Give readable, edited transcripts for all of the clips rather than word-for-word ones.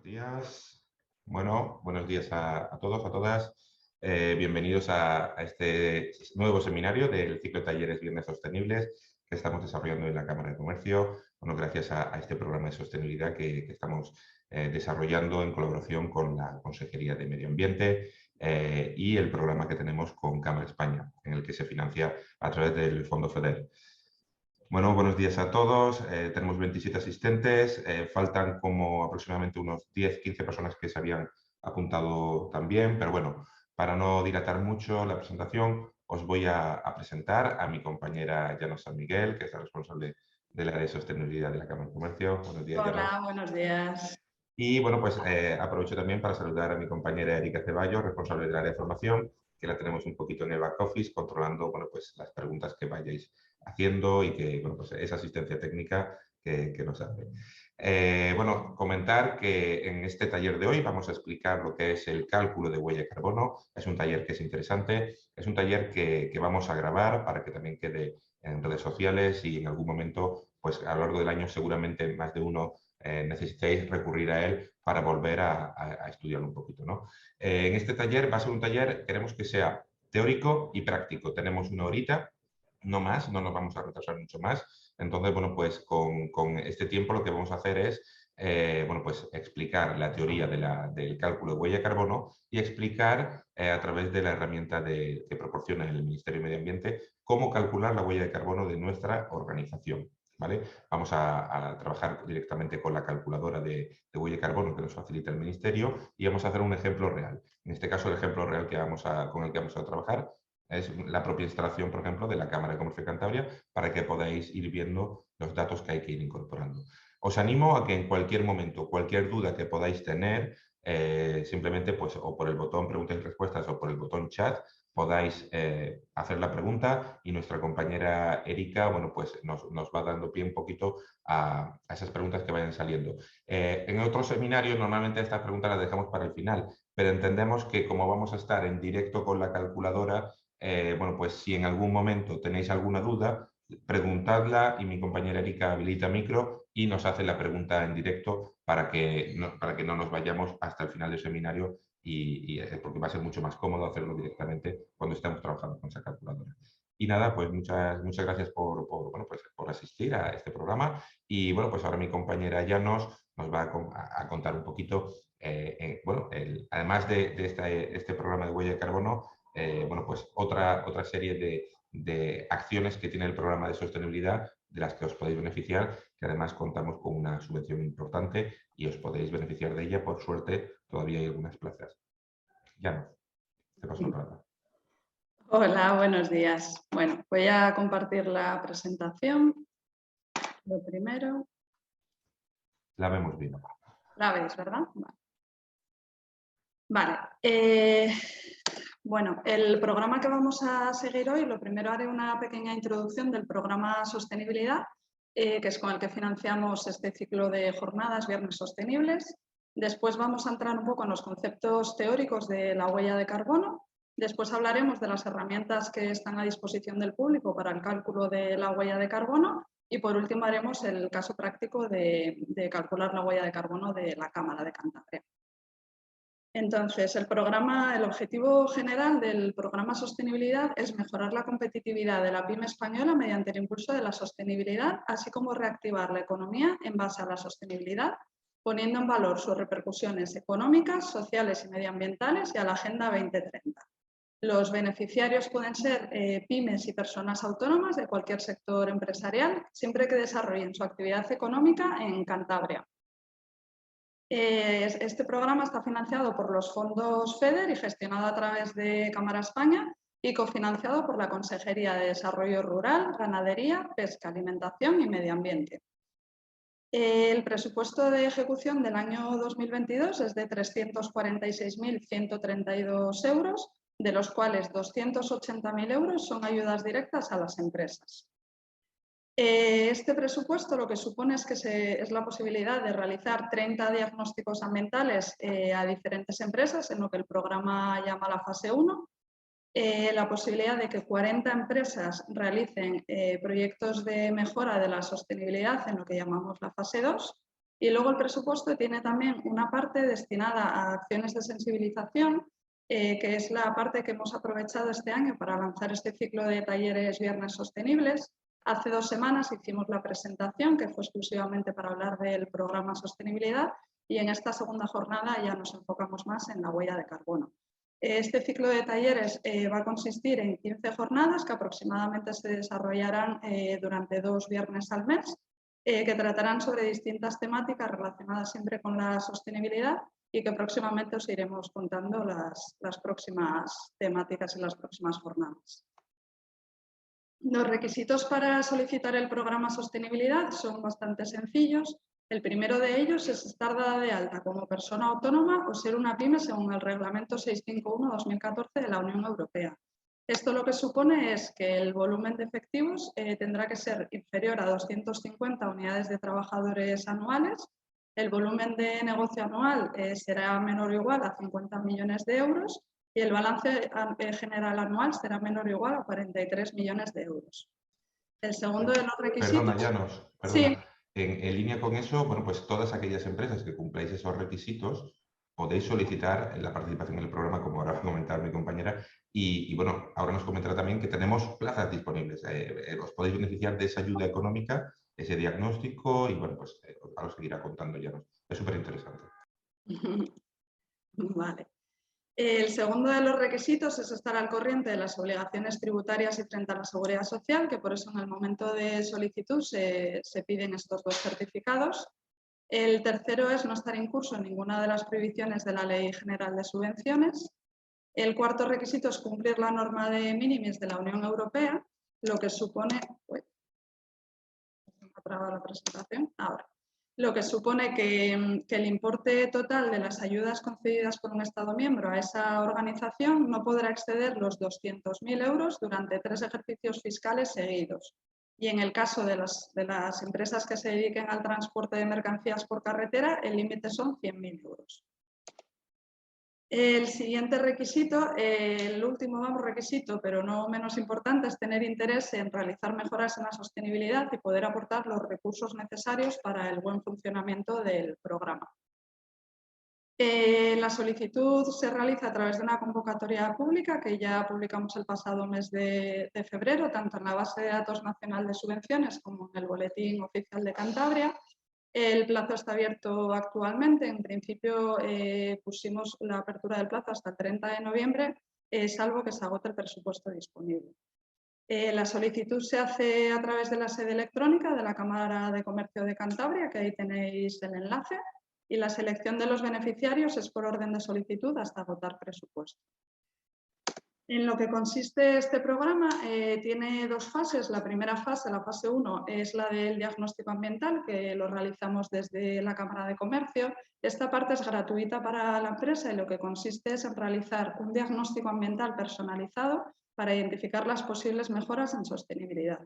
Buenos días. Bueno, buenos días a todos, a todas. Bienvenidos a este nuevo seminario del ciclo de talleres Viernes Sostenibles que estamos desarrollando en la Cámara de Comercio. Bueno, gracias a este programa de sostenibilidad que estamos desarrollando en colaboración con la Consejería de Medio Ambiente y el programa que tenemos con Cámara España, en el que se financia a través del Fondo FEDER. Bueno, buenos días a todos. Tenemos 27 asistentes. Faltan como aproximadamente unos 10-15 personas que se habían apuntado también. Pero bueno, para no dilatar mucho la presentación, os voy a presentar a mi compañera Llanos San Miguel, que es la responsable del área de sostenibilidad de la Cámara de Comercio. Buenos días, Llanos. Hola, buenos días. Y bueno, pues aprovecho también para saludar a mi compañera Erika Ceballos, responsable del área de formación, que la tenemos un poquito en el back office, controlando bueno, pues, las preguntas que vayáis haciendo y que bueno, pues, esa asistencia técnica que nos hace. Bueno, comentar que en este taller de hoy vamos a explicar lo que es el cálculo de huella de carbono. Es un taller que es interesante, es un taller que vamos a grabar para que también quede en redes sociales y en algún momento, pues a lo largo del año seguramente más de uno necesitéis recurrir a él para volver a estudiarlo un poquito, ¿no? En este taller va a ser un taller, queremos que sea teórico y práctico. Tenemos una horita, no más, no nos vamos a retrasar mucho más. Entonces, bueno, pues con este tiempo lo que vamos a hacer es bueno, pues explicar la teoría del cálculo de huella de carbono y explicar a través de la herramienta que proporciona el Ministerio de Medio Ambiente cómo calcular la huella de carbono de nuestra organización. ¿Vale? Vamos a trabajar directamente con la calculadora de huella de carbono que nos facilita el Ministerio y vamos a hacer un ejemplo real. En este caso, el ejemplo real con el que vamos a trabajar es la propia instalación, por ejemplo, de la Cámara de Comercio de Cantabria para que podáis ir viendo los datos que hay que ir incorporando. Os animo a que en cualquier momento, cualquier duda que podáis tener, simplemente pues, o por el botón preguntas y respuestas o por el botón chat, podáis hacer la pregunta y nuestra compañera Erika bueno, pues nos va dando pie un poquito a esas preguntas que vayan saliendo. En otros seminarios normalmente estas preguntas las dejamos para el final, pero entendemos que como vamos a estar en directo con la calculadora, bueno, pues si en algún momento tenéis alguna duda, preguntadla y mi compañera Erika habilita micro y nos hace la pregunta en directo para que no nos vayamos hasta el final del seminario porque va a ser mucho más cómodo hacerlo directamente cuando estamos trabajando con esa calculadora. Y nada, pues muchas gracias bueno, pues por asistir a este programa. Y bueno, pues ahora mi compañera Llanos nos va a contar un poquito, bueno, además de este programa de huella de carbono, bueno, pues otra serie de acciones que tiene el programa de sostenibilidad de las que os podéis beneficiar, que además contamos con una subvención importante y os podéis beneficiar de ella. Por suerte, todavía hay algunas plazas. Ya te paso la palabra. Hola, buenos días. Bueno, voy a compartir la presentación. Lo primero. La vemos bien. La veis, ¿verdad? Vale. Bueno, el programa que vamos a seguir hoy, lo primero haré una pequeña introducción del programa Sostenibilidad, que es con el que financiamos este ciclo de jornadas Viernes Sostenibles. Después vamos a entrar un poco en los conceptos teóricos de la huella de carbono. Después hablaremos de las herramientas que están a disposición del público para el cálculo de la huella de carbono. Y por último haremos el caso práctico de calcular la huella de carbono de la Cámara de Cantabria. Entonces, el objetivo general del programa Sostenibilidad es mejorar la competitividad de la pyme española mediante el impulso de la sostenibilidad, así como reactivar la economía en base a la sostenibilidad, poniendo en valor sus repercusiones económicas, sociales y medioambientales y a la Agenda 2030. Los beneficiarios pueden ser pymes y personas autónomas de cualquier sector empresarial, siempre que desarrollen su actividad económica en Cantabria. Este programa está financiado por los fondos FEDER y gestionado a través de Cámara España y cofinanciado por la Consejería de Desarrollo Rural, Ganadería, Pesca, Alimentación y Medio Ambiente. El presupuesto de ejecución del año 2022 es de 346.132 euros, de los cuales 280.000 euros son ayudas directas a las empresas. Este presupuesto lo que supone es que es la posibilidad de realizar 30 diagnósticos ambientales a diferentes empresas en lo que el programa llama la fase 1, la posibilidad de que 40 empresas realicen proyectos de mejora de la sostenibilidad en lo que llamamos la fase 2 Y luego el presupuesto tiene también una parte destinada a acciones de sensibilización, que es la parte que hemos aprovechado este año para lanzar este ciclo de talleres Viernes Sostenibles. Hace 2 semanas hicimos la presentación, que fue exclusivamente para hablar del programa Sostenibilidad, y en esta segunda jornada ya nos enfocamos más en la huella de carbono. Este ciclo de talleres va a consistir en 15 jornadas que aproximadamente se desarrollarán durante 2 viernes al mes, que tratarán sobre distintas temáticas relacionadas siempre con la sostenibilidad y que próximamente os iremos contando las próximas temáticas y las próximas jornadas. Los requisitos para solicitar el programa Sostenibilidad son bastante sencillos. El primero de ellos es estar dada de alta como persona autónoma o ser una pyme según el Reglamento 651/2014 de la Unión Europea. Esto lo que supone es que el volumen de efectivos tendrá que ser inferior a 250 unidades de trabajadores anuales. El volumen de negocio anual será menor o igual a 50 millones de euros y el balance general anual será menor o igual a 43 millones de euros. El segundo de los requisitos... Perdona, Llanos, Sí. perdona. En línea con eso, bueno, pues todas aquellas empresas que cumpláis esos requisitos podéis solicitar la participación en el programa, como ahora va a comentar mi compañera. Y bueno, ahora nos comentará también que tenemos plazas disponibles. Os podéis beneficiar de esa ayuda económica, ese diagnóstico, y bueno, pues ahora os seguirá contando Llanos. Es súper interesante. Vale. El segundo de los requisitos es estar al corriente de las obligaciones tributarias y frente a la seguridad social, que por eso en el momento de solicitud se piden estos 2 certificados. El tercero es no estar incurso en ninguna de las prohibiciones de la Ley General de Subvenciones. El cuarto requisito es cumplir la norma de minimis de la Unión Europea, lo que supone... Uy, me ha trabado la presentación. Ahora. Lo que supone que el importe total de las ayudas concedidas por un Estado miembro a esa organización no podrá exceder los 200.000 euros durante 3 ejercicios fiscales seguidos. Y en el caso de las empresas que se dediquen al transporte de mercancías por carretera, el límite son 100.000 euros. El siguiente requisito, el último requisito, pero no menos importante, es tener interés en realizar mejoras en la sostenibilidad y poder aportar los recursos necesarios para el buen funcionamiento del programa. La solicitud se realiza a través de una convocatoria pública que ya publicamos el pasado mes de febrero, tanto en la base de datos nacional de subvenciones como en el boletín oficial de Cantabria. El plazo está abierto actualmente. En principio pusimos la apertura del plazo hasta el 30 de noviembre, salvo que se agote el presupuesto disponible. La solicitud se hace a través de la sede electrónica de la Cámara de Comercio de Cantabria, que ahí tenéis el enlace, y la selección de los beneficiarios es por orden de solicitud hasta agotar presupuesto. En lo que consiste este programa tiene 2 fases. La primera fase, la fase 1, es la del diagnóstico ambiental, que lo realizamos desde la Cámara de Comercio. Esta parte es gratuita para la empresa y lo que consiste es en realizar un diagnóstico ambiental personalizado para identificar las posibles mejoras en sostenibilidad.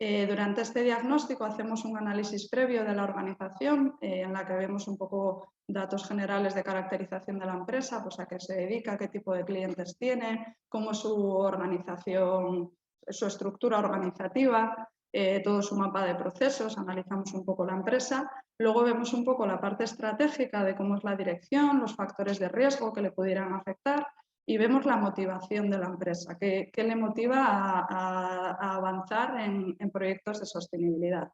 Durante este diagnóstico hacemos un análisis previo de la organización en la que vemos un poco datos generales de caracterización de la empresa, pues a qué se dedica, qué tipo de clientes tiene, cómo es su organización, su estructura organizativa, todo su mapa de procesos, analizamos un poco la empresa. Luego vemos un poco la parte estratégica de cómo es la dirección, los factores de riesgo que le pudieran afectar. Y vemos la motivación de la empresa, qué le motiva a avanzar en proyectos de sostenibilidad.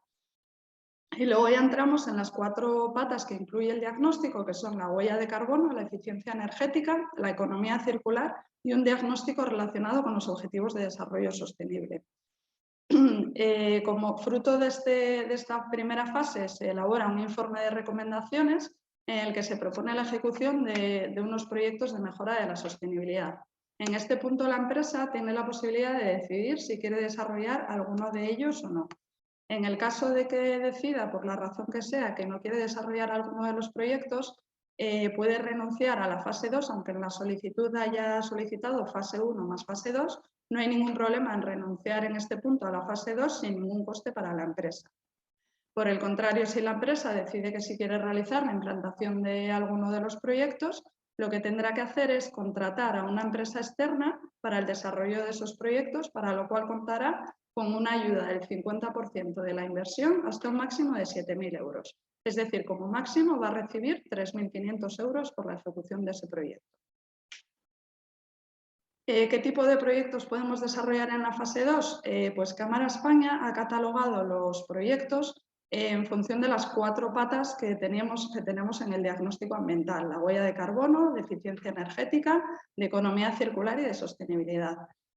Y luego ya entramos en las 4 patas que incluye el diagnóstico, que son la huella de carbono, la eficiencia energética, la economía circular y un diagnóstico relacionado con los objetivos de desarrollo sostenible. Como fruto de esta primera fase se elabora un informe de recomendaciones en el que se propone la ejecución de unos proyectos de mejora de la sostenibilidad. En este punto la empresa tiene la posibilidad de decidir si quiere desarrollar alguno de ellos o no. En el caso de que decida, por la razón que sea, que no quiere desarrollar alguno de los proyectos, puede renunciar a la fase 2, aunque en la solicitud haya solicitado fase 1 más fase 2, no hay ningún problema en renunciar en este punto a la fase 2 sin ningún coste para la empresa. Por el contrario, si la empresa decide que sí quiere realizar la implantación de alguno de los proyectos, lo que tendrá que hacer es contratar a una empresa externa para el desarrollo de esos proyectos, para lo cual contará con una ayuda del 50% de la inversión hasta un máximo de 7.000 euros. Es decir, como máximo va a recibir 3.500 euros por la ejecución de ese proyecto. ¿Qué tipo de proyectos podemos desarrollar en la fase 2? Pues Cámara España ha catalogado los proyectos en función de las 4 patas que tenemos en el diagnóstico ambiental: la huella de carbono, de eficiencia energética, de economía circular y de sostenibilidad.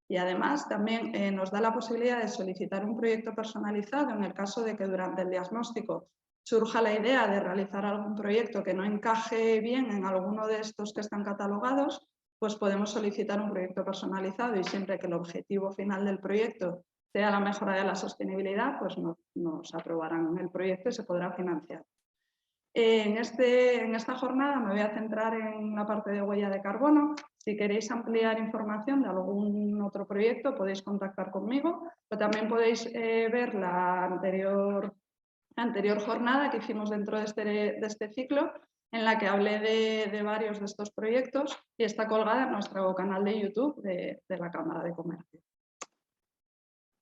Y además también nos da la posibilidad de solicitar un proyecto personalizado en el caso de que durante el diagnóstico surja la idea de realizar algún proyecto que no encaje bien en alguno de estos que están catalogados, pues podemos solicitar un proyecto personalizado, y siempre que el objetivo final del proyecto sea la mejora de la sostenibilidad, pues nos aprobarán el proyecto y se podrá financiar. En esta jornada me voy a centrar en la parte de huella de carbono. Si queréis ampliar información de algún otro proyecto, podéis contactar conmigo, o también podéis ver la anterior jornada que hicimos dentro de este ciclo, en la que hablé de varios de estos proyectos, y está colgada en nuestro canal de YouTube de la Cámara de Comercio.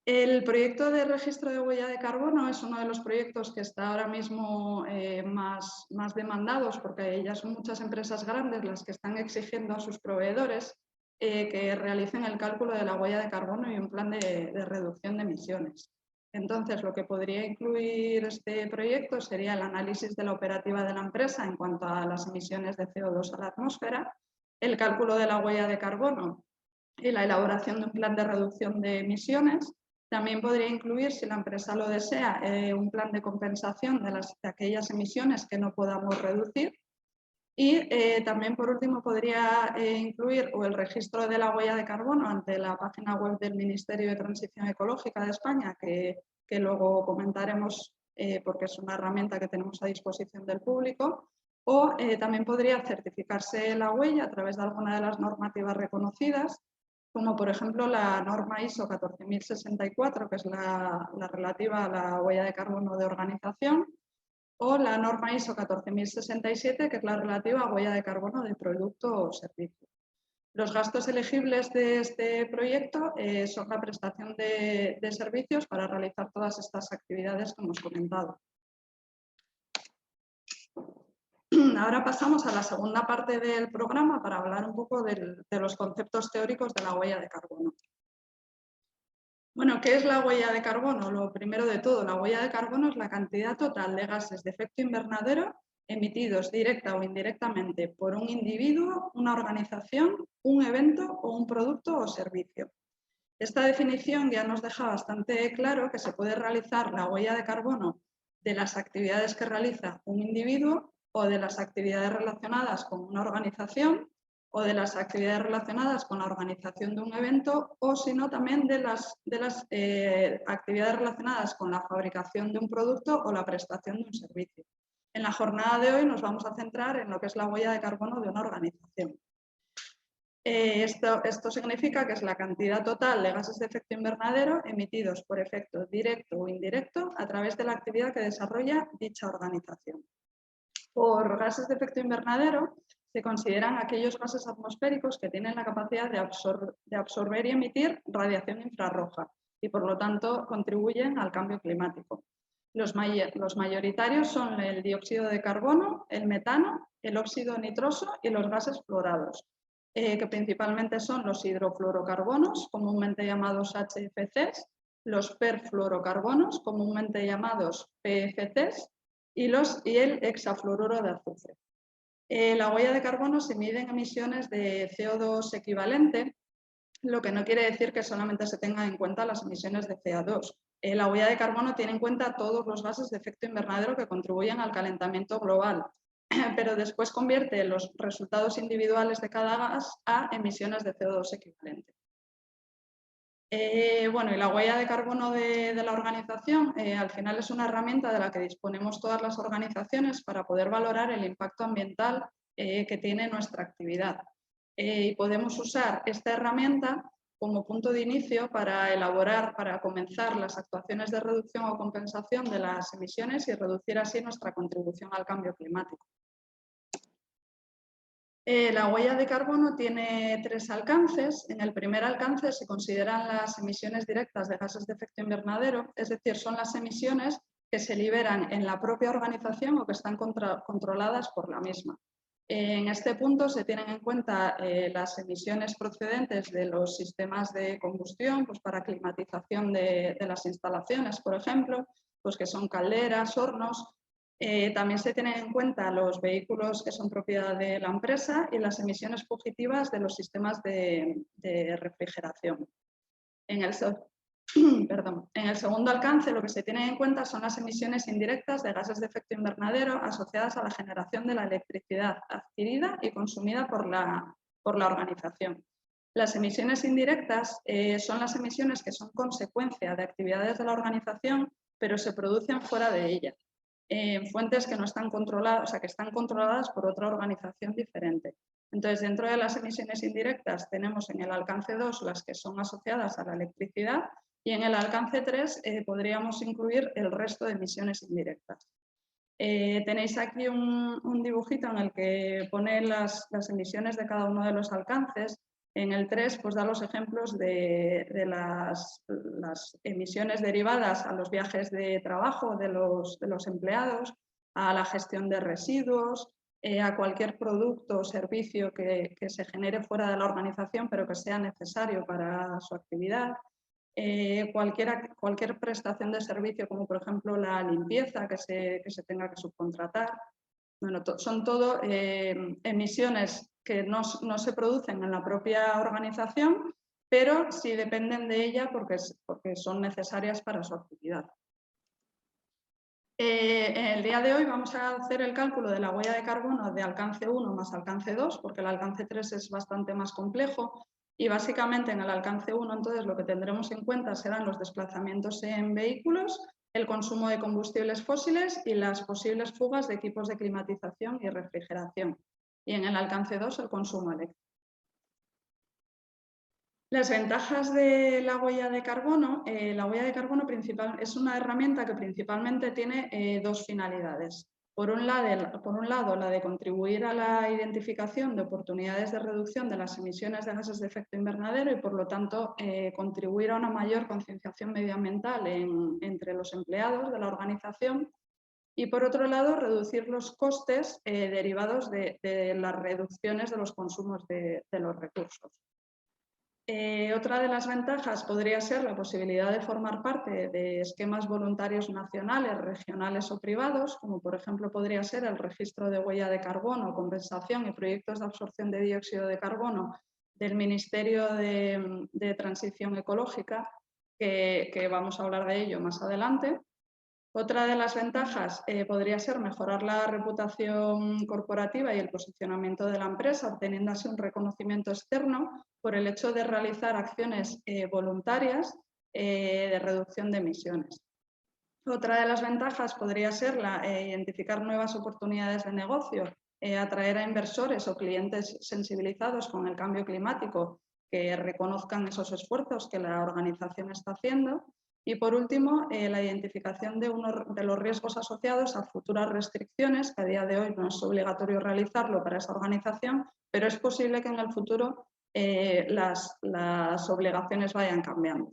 El proyecto de registro de huella de carbono es uno de los proyectos que está ahora mismo más demandados, porque ya son muchas empresas grandes las que están exigiendo a sus proveedores que realicen el cálculo de la huella de carbono y un plan de reducción de emisiones. Entonces, lo que podría incluir este proyecto sería el análisis de la operativa de la empresa en cuanto a las emisiones de CO2 a la atmósfera, el cálculo de la huella de carbono y la elaboración de un plan de reducción de emisiones. También podría incluir, si la empresa lo desea, un plan de compensación de aquellas emisiones que no podamos reducir. Y también, por último, podría incluir el registro de la huella de carbono ante la página web del Ministerio de Transición Ecológica de España, que luego comentaremos porque es una herramienta que tenemos a disposición del público. O también podría certificarse la huella a través de alguna de las normativas reconocidas, como por ejemplo la norma ISO 14064, que es la relativa a la huella de carbono de organización, o la norma ISO 14067, que es la relativa a huella de carbono de producto o servicio. Los gastos elegibles de este proyecto son la prestación de servicios para realizar todas estas actividades que hemos comentado. Ahora pasamos a la segunda parte del programa para hablar un poco de los conceptos teóricos de la huella de carbono. Bueno, ¿qué es la huella de carbono? Lo primero de todo, la huella de carbono es la cantidad total de gases de efecto invernadero emitidos directa o indirectamente por un individuo, una organización, un evento o un producto o servicio. Esta definición ya nos deja bastante claro que se puede realizar la huella de carbono de las actividades que realiza un individuo, o de las actividades relacionadas con una organización, o de las actividades relacionadas con la organización de un evento, o si no también de las actividades relacionadas con la fabricación de un producto o la prestación de un servicio. En la jornada de hoy nos vamos a centrar en lo que es la huella de carbono de una organización. Esto significa que es la cantidad total de gases de efecto invernadero emitidos por efecto directo o indirecto a través de la actividad que desarrolla dicha organización. Por gases de efecto invernadero se consideran aquellos gases atmosféricos que tienen la capacidad de absorber y emitir radiación infrarroja y, por lo tanto, contribuyen al cambio climático. Los mayoritarios son el dióxido de carbono, el metano, el óxido nitroso y los gases fluorados, que principalmente son los hidrofluorocarbonos, comúnmente llamados HFCs, los perfluorocarbonos, comúnmente llamados PFCs, y el hexafluoruro de azufre. La huella de carbono se mide en emisiones de CO2 equivalente, lo que no quiere decir que solamente se tengan en cuenta las emisiones de CO2. La huella de carbono tiene en cuenta todos los gases de efecto invernadero que contribuyen al calentamiento global, pero después convierte los resultados individuales de cada gas a emisiones de CO2 equivalente. Bueno, y la huella de carbono de la organización al final es una herramienta de la que disponemos todas las organizaciones para poder valorar el impacto ambiental que tiene nuestra actividad. Y podemos usar esta herramienta como punto de inicio para comenzar las actuaciones de reducción o compensación de las emisiones y reducir así nuestra contribución al cambio climático. La huella de carbono tiene 3 alcances. En el primer alcance se consideran las emisiones directas de gases de efecto invernadero, es decir, son las emisiones que se liberan en la propia organización o que están controladas por la misma. En este punto se tienen en cuenta las emisiones procedentes de los sistemas de combustión, pues para climatización de las instalaciones, por ejemplo, pues que son calderas, hornos. También se tienen en cuenta los vehículos que son propiedad de la empresa y las emisiones fugitivas de los sistemas de refrigeración. En el segundo alcance, lo que se tiene en cuenta son las emisiones indirectas de gases de efecto invernadero asociadas a la generación de la electricidad adquirida y consumida por la organización. Las emisiones indirectas son las emisiones que son consecuencia de actividades de la organización, pero se producen fuera de ella, en fuentes que no están controladas, o sea, que están controladas por otra organización diferente. Entonces, dentro de las emisiones indirectas tenemos en el alcance 2 las que son asociadas a la electricidad y en el alcance 3 podríamos incluir el resto de emisiones indirectas. Tenéis aquí un dibujito en el que pone las emisiones de cada uno de los alcances. En el 3 pues da los ejemplos de las emisiones derivadas a los viajes de trabajo de los empleados, a la gestión de residuos, a cualquier producto o servicio que se genere fuera de la organización pero que sea necesario para su actividad. Cualquier prestación de servicio, como por ejemplo la limpieza que se tenga que subcontratar. Bueno, son todo emisiones que no se producen en la propia organización, pero sí dependen de ella porque son necesarias para su actividad. En el día de hoy vamos a hacer el cálculo de la huella de carbono de alcance 1 más alcance 2, porque el alcance 3 es bastante más complejo. Y básicamente en el alcance 1, entonces, lo que tendremos en cuenta serán los desplazamientos en vehículos, el consumo de combustibles fósiles y las posibles fugas de equipos de climatización y refrigeración. Y en el alcance 2, el consumo eléctrico. Las ventajas de la huella de carbono. La huella de carbono es una herramienta que principalmente tiene dos finalidades. Por un lado, la de contribuir a la identificación de oportunidades de reducción de las emisiones de gases de efecto invernadero y, por lo tanto, contribuir a una mayor concienciación medioambiental entre los empleados de la organización. Y, por otro lado, reducir los costes derivados de las reducciones de los consumos de los recursos. Otra de las ventajas podría ser la posibilidad de formar parte de esquemas voluntarios nacionales, regionales o privados, como por ejemplo podría ser el registro de huella de carbono, compensación y proyectos de absorción de dióxido de carbono del Ministerio de Transición Ecológica, que vamos a hablar de ello más adelante. Otra de las ventajas podría ser mejorar la reputación corporativa y el posicionamiento de la empresa, obteniendo así un reconocimiento externo por el hecho de realizar acciones voluntarias de reducción de emisiones. Otra de las ventajas podría ser identificar nuevas oportunidades de negocio, atraer a inversores o clientes sensibilizados con el cambio climático que reconozcan esos esfuerzos que la organización está haciendo. Y, por último, la identificación de los riesgos asociados a futuras restricciones, que a día de hoy no es obligatorio realizarlo para esa organización, pero es posible que en el futuro las obligaciones vayan cambiando.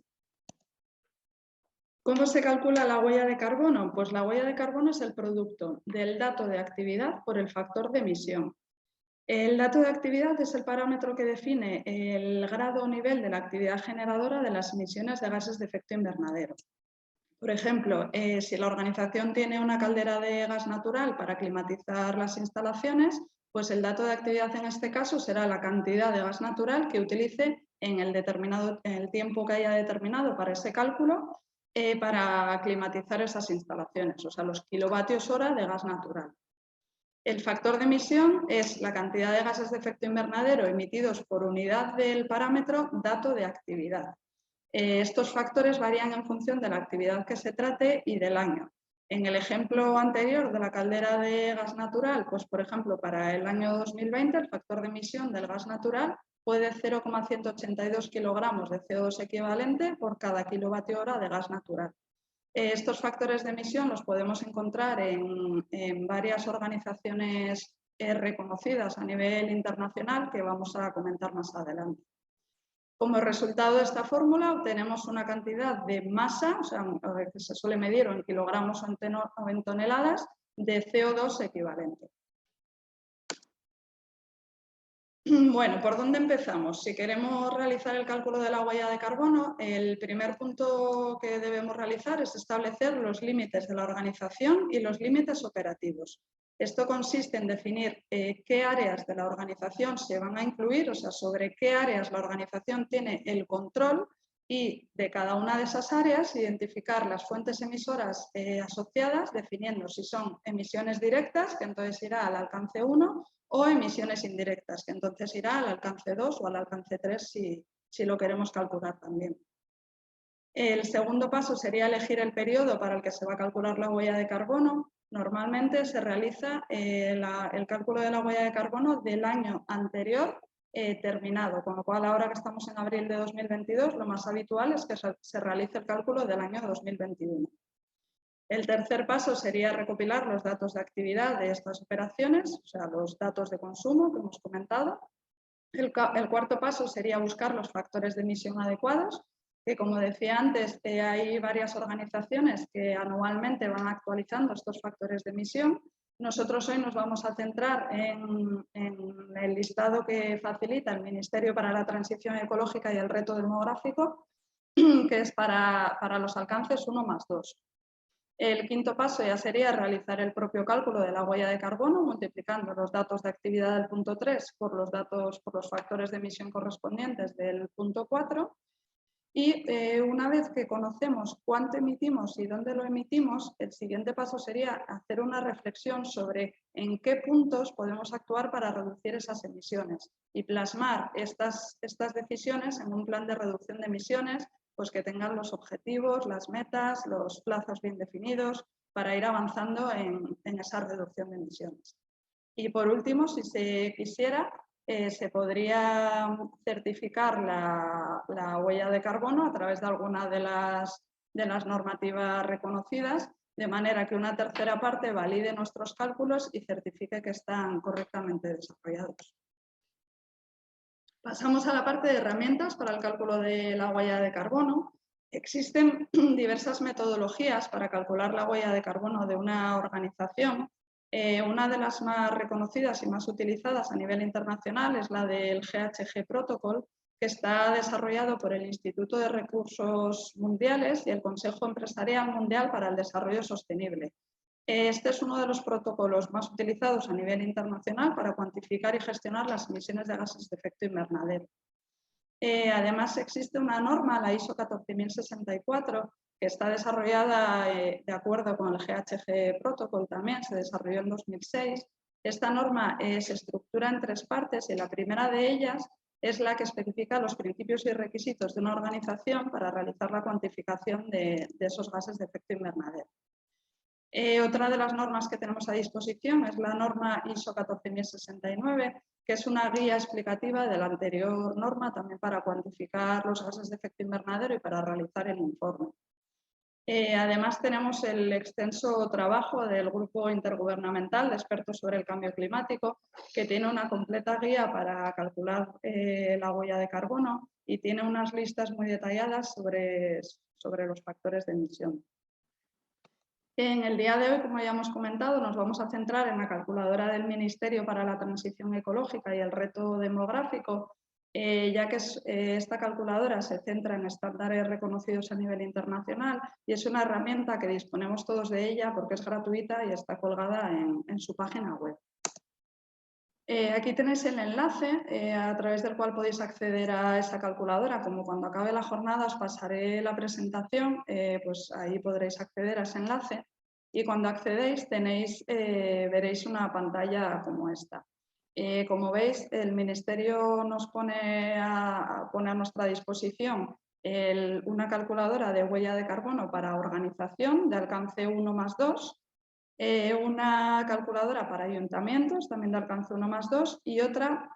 ¿Cómo se calcula la huella de carbono? Pues la huella de carbono es el producto del dato de actividad por el factor de emisión. El dato de actividad es el parámetro que define el grado o nivel de la actividad generadora de las emisiones de gases de efecto invernadero. Por ejemplo, si la organización tiene una caldera de gas natural para climatizar las instalaciones, pues el dato de actividad en este caso será la cantidad de gas natural que utilice en el tiempo que haya determinado para ese cálculo para climatizar esas instalaciones, o sea, los kilovatios hora de gas natural. El factor de emisión es la cantidad de gases de efecto invernadero emitidos por unidad del parámetro dato de actividad. Estos factores varían en función de la actividad que se trate y del año. En el ejemplo anterior de la caldera de gas natural, pues por ejemplo para el año 2020 el factor de emisión del gas natural fue de 0,182 kilogramos de CO2 equivalente por cada kilovatio hora de gas natural. Estos factores de emisión los podemos encontrar en varias organizaciones reconocidas a nivel internacional que vamos a comentar más adelante. Como resultado de esta fórmula obtenemos una cantidad de masa, o sea, que se suele medir en kilogramos o en toneladas, de CO2 equivalente. Bueno, ¿por dónde empezamos? Si queremos realizar el cálculo de la huella de carbono, el primer punto que debemos realizar es establecer los límites de la organización y los límites operativos. Esto consiste en definir qué áreas de la organización se van a incluir, o sea, sobre qué áreas la organización tiene el control y de cada una de esas áreas identificar las fuentes emisoras asociadas, definiendo si son emisiones directas, que entonces irá al alcance 1, o emisiones indirectas, que entonces irá al alcance 2 o al alcance 3 si lo queremos calcular también. El segundo paso sería elegir el periodo para el que se va a calcular la huella de carbono. Normalmente se realiza el cálculo de la huella de carbono del año anterior terminado, con lo cual ahora que estamos en abril de 2022, lo más habitual es que se realice el cálculo del año 2021. El tercer paso sería recopilar los datos de actividad de estas operaciones, o sea, los datos de consumo que hemos comentado. El cuarto paso sería buscar los factores de emisión adecuados, que como decía antes, hay varias organizaciones que anualmente van actualizando estos factores de emisión. Nosotros hoy nos vamos a centrar en el listado que facilita el Ministerio para la Transición Ecológica y el Reto Demográfico, que es para los alcances 1+2. El quinto paso ya sería realizar el propio cálculo de la huella de carbono, multiplicando los datos de actividad del punto 3 por los factores de emisión correspondientes del punto 4. Y una vez que conocemos cuánto emitimos y dónde lo emitimos, el siguiente paso sería hacer una reflexión sobre en qué puntos podemos actuar para reducir esas emisiones y plasmar estas decisiones en un plan de reducción de emisiones, pues que tengan los objetivos, las metas, los plazos bien definidos para ir avanzando en esa reducción de emisiones. Y por último, si se quisiera, se podría certificar la huella de carbono a través de alguna de las normativas reconocidas, de manera que una tercera parte valide nuestros cálculos y certifique que están correctamente desarrollados. Pasamos a la parte de herramientas para el cálculo de la huella de carbono. Existen diversas metodologías para calcular la huella de carbono de una organización. Una de las más reconocidas y más utilizadas a nivel internacional es la del GHG Protocol, que está desarrollado por el Instituto de Recursos Mundiales y el Consejo Empresarial Mundial para el Desarrollo Sostenible. Este es uno de los protocolos más utilizados a nivel internacional para cuantificar y gestionar las emisiones de gases de efecto invernadero. Además, existe una norma, la ISO 14064, que está desarrollada de acuerdo con el GHG Protocol también, se desarrolló en 2006. Esta norma se estructura en 3 partes y la primera de ellas es la que especifica los principios y requisitos de una organización para realizar la cuantificación de esos gases de efecto invernadero. Otra de las normas que tenemos a disposición es la norma ISO 14069, que es una guía explicativa de la anterior norma también para cuantificar los gases de efecto invernadero y para realizar el informe. Además tenemos el extenso trabajo del Grupo Intergubernamental de Expertos sobre el Cambio Climático, que tiene una completa guía para calcular la huella de carbono y tiene unas listas muy detalladas sobre los factores de emisión. En el día de hoy, como ya hemos comentado, nos vamos a centrar en la calculadora del Ministerio para la Transición Ecológica y el Reto Demográfico, ya que esta calculadora se centra en estándares reconocidos a nivel internacional y es una herramienta que disponemos todos de ella porque es gratuita y está colgada en su página web. Aquí tenéis el enlace a través del cual podéis acceder a esa calculadora. Como cuando acabe la jornada os pasaré la presentación, pues ahí podréis acceder a ese enlace y cuando accedéis veréis una pantalla como esta. Como veis, el Ministerio nos pone a nuestra disposición una calculadora de huella de carbono para organización de alcance 1+2, una calculadora para ayuntamientos, también de alcance 1+2, y otra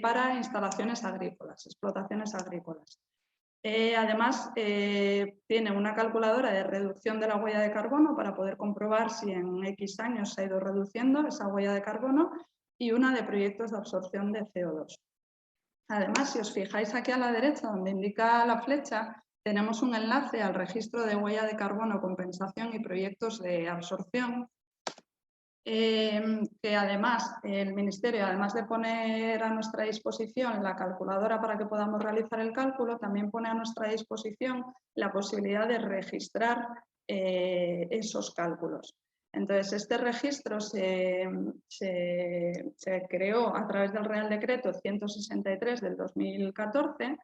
para instalaciones agrícolas, explotaciones agrícolas. Además, tiene una calculadora de reducción de la huella de carbono para poder comprobar si en X años se ha ido reduciendo esa huella de carbono y una de proyectos de absorción de CO2. Además, si os fijáis aquí a la derecha, donde indica la flecha, tenemos un enlace al registro de huella de carbono, compensación y proyectos de absorción, que además el Ministerio, además de poner a nuestra disposición la calculadora para que podamos realizar el cálculo, también pone a nuestra disposición la posibilidad de registrar esos cálculos. Entonces, este registro se creó a través del Real Decreto 163 del 2014,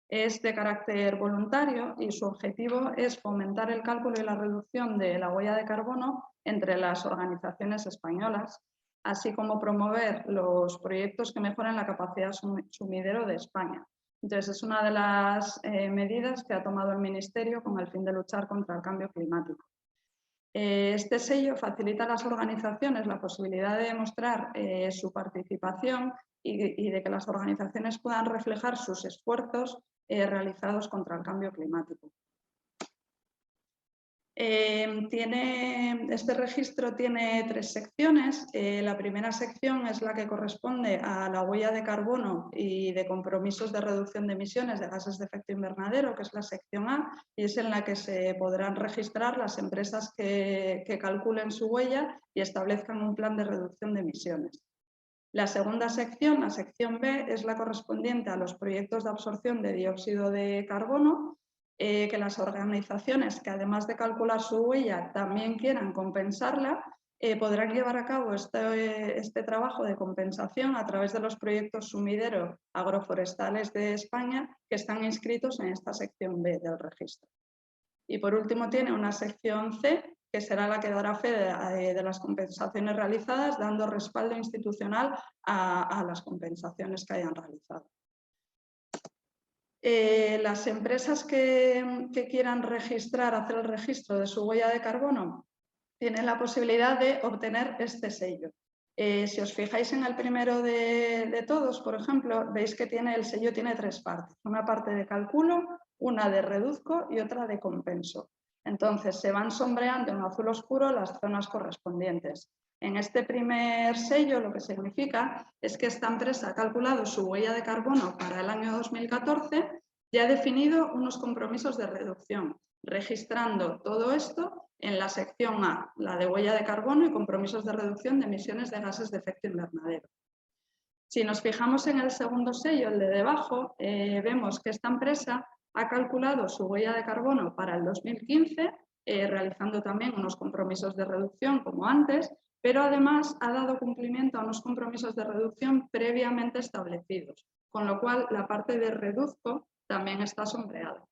es de carácter voluntario y su objetivo es fomentar el cálculo y la reducción de la huella de carbono entre las organizaciones españolas, así como promover los proyectos que mejoran la capacidad sumidero de España. Entonces, es una de las medidas que ha tomado el Ministerio con el fin de luchar contra el cambio climático. Este sello facilita a las organizaciones la posibilidad de demostrar su participación y de que las organizaciones puedan reflejar sus esfuerzos realizados contra el cambio climático. Este registro tiene 3 secciones. La primera sección es la que corresponde a la huella de carbono y de compromisos de reducción de emisiones de gases de efecto invernadero, que es la sección A, y es en la que se podrán registrar las empresas que calculen su huella y establezcan un plan de reducción de emisiones. La segunda sección, la sección B, es la correspondiente a los proyectos de absorción de dióxido de carbono, que las organizaciones que además de calcular su huella también quieran compensarla, podrán llevar a cabo este trabajo de compensación a través de los proyectos sumidero agroforestales de España que están inscritos en esta sección B del registro. Y por último tiene una sección C, que será la que dará fe de las compensaciones realizadas, dando respaldo institucional a las compensaciones que hayan realizado. Las empresas que quieran registrar, hacer el registro de su huella de carbono, tienen la posibilidad de obtener este sello. Si os fijáis en el primero de todos, por ejemplo, veis que el sello tiene 3 partes. Una parte de calculo, una de reduzco y otra de compenso. Entonces, se van sombreando en azul oscuro las zonas correspondientes. En este primer sello, lo que significa es que esta empresa ha calculado su huella de carbono para el año 2014 y ha definido unos compromisos de reducción, registrando todo esto en la sección A, la de huella de carbono y compromisos de reducción de emisiones de gases de efecto invernadero. Si nos fijamos en el segundo sello, el de debajo, vemos que esta empresa ha calculado su huella de carbono para el 2015, realizando también unos compromisos de reducción como antes, pero además ha dado cumplimiento a unos compromisos de reducción previamente establecidos, con lo cual la parte de reduzco también está sombreada.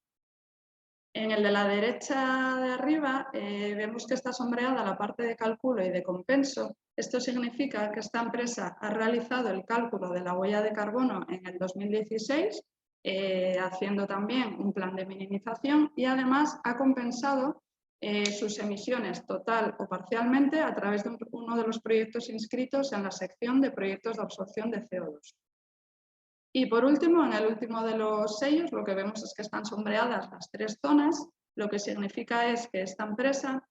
En el de la derecha de arriba vemos que está sombreada la parte de cálculo y de compenso. Esto significa que esta empresa ha realizado el cálculo de la huella de carbono en el 2016, haciendo también un plan de minimización y además ha compensado sus emisiones total o parcialmente a través de uno de los proyectos inscritos en la sección de proyectos de absorción de CO2. Y por último, en el último de los sellos, lo que vemos es que están sombreadas las 3 zonas, lo que significa es que esta empresa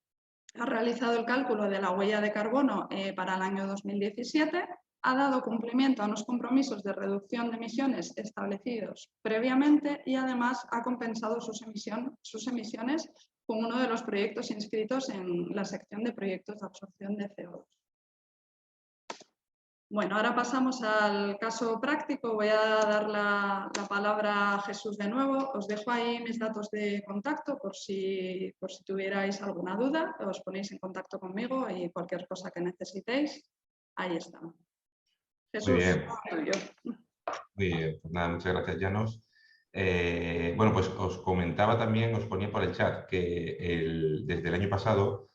ha realizado el cálculo de la huella de carbono para el año 2017, ha dado cumplimiento a unos compromisos de reducción de emisiones establecidos previamente y además ha compensado sus emisiones con uno de los proyectos inscritos en la sección de proyectos de absorción de CO2. Bueno, ahora pasamos al caso práctico. Voy a dar la palabra a Jesús de nuevo. Os dejo ahí mis datos de contacto por si tuvierais alguna duda. Os ponéis en contacto conmigo y cualquier cosa que necesitéis, ahí estamos. Jesús, Muy bien. tuyo. Muy bien, pues nada, muchas gracias, Llanos. Bueno, pues os comentaba también, os ponía por el chat que desde el año pasado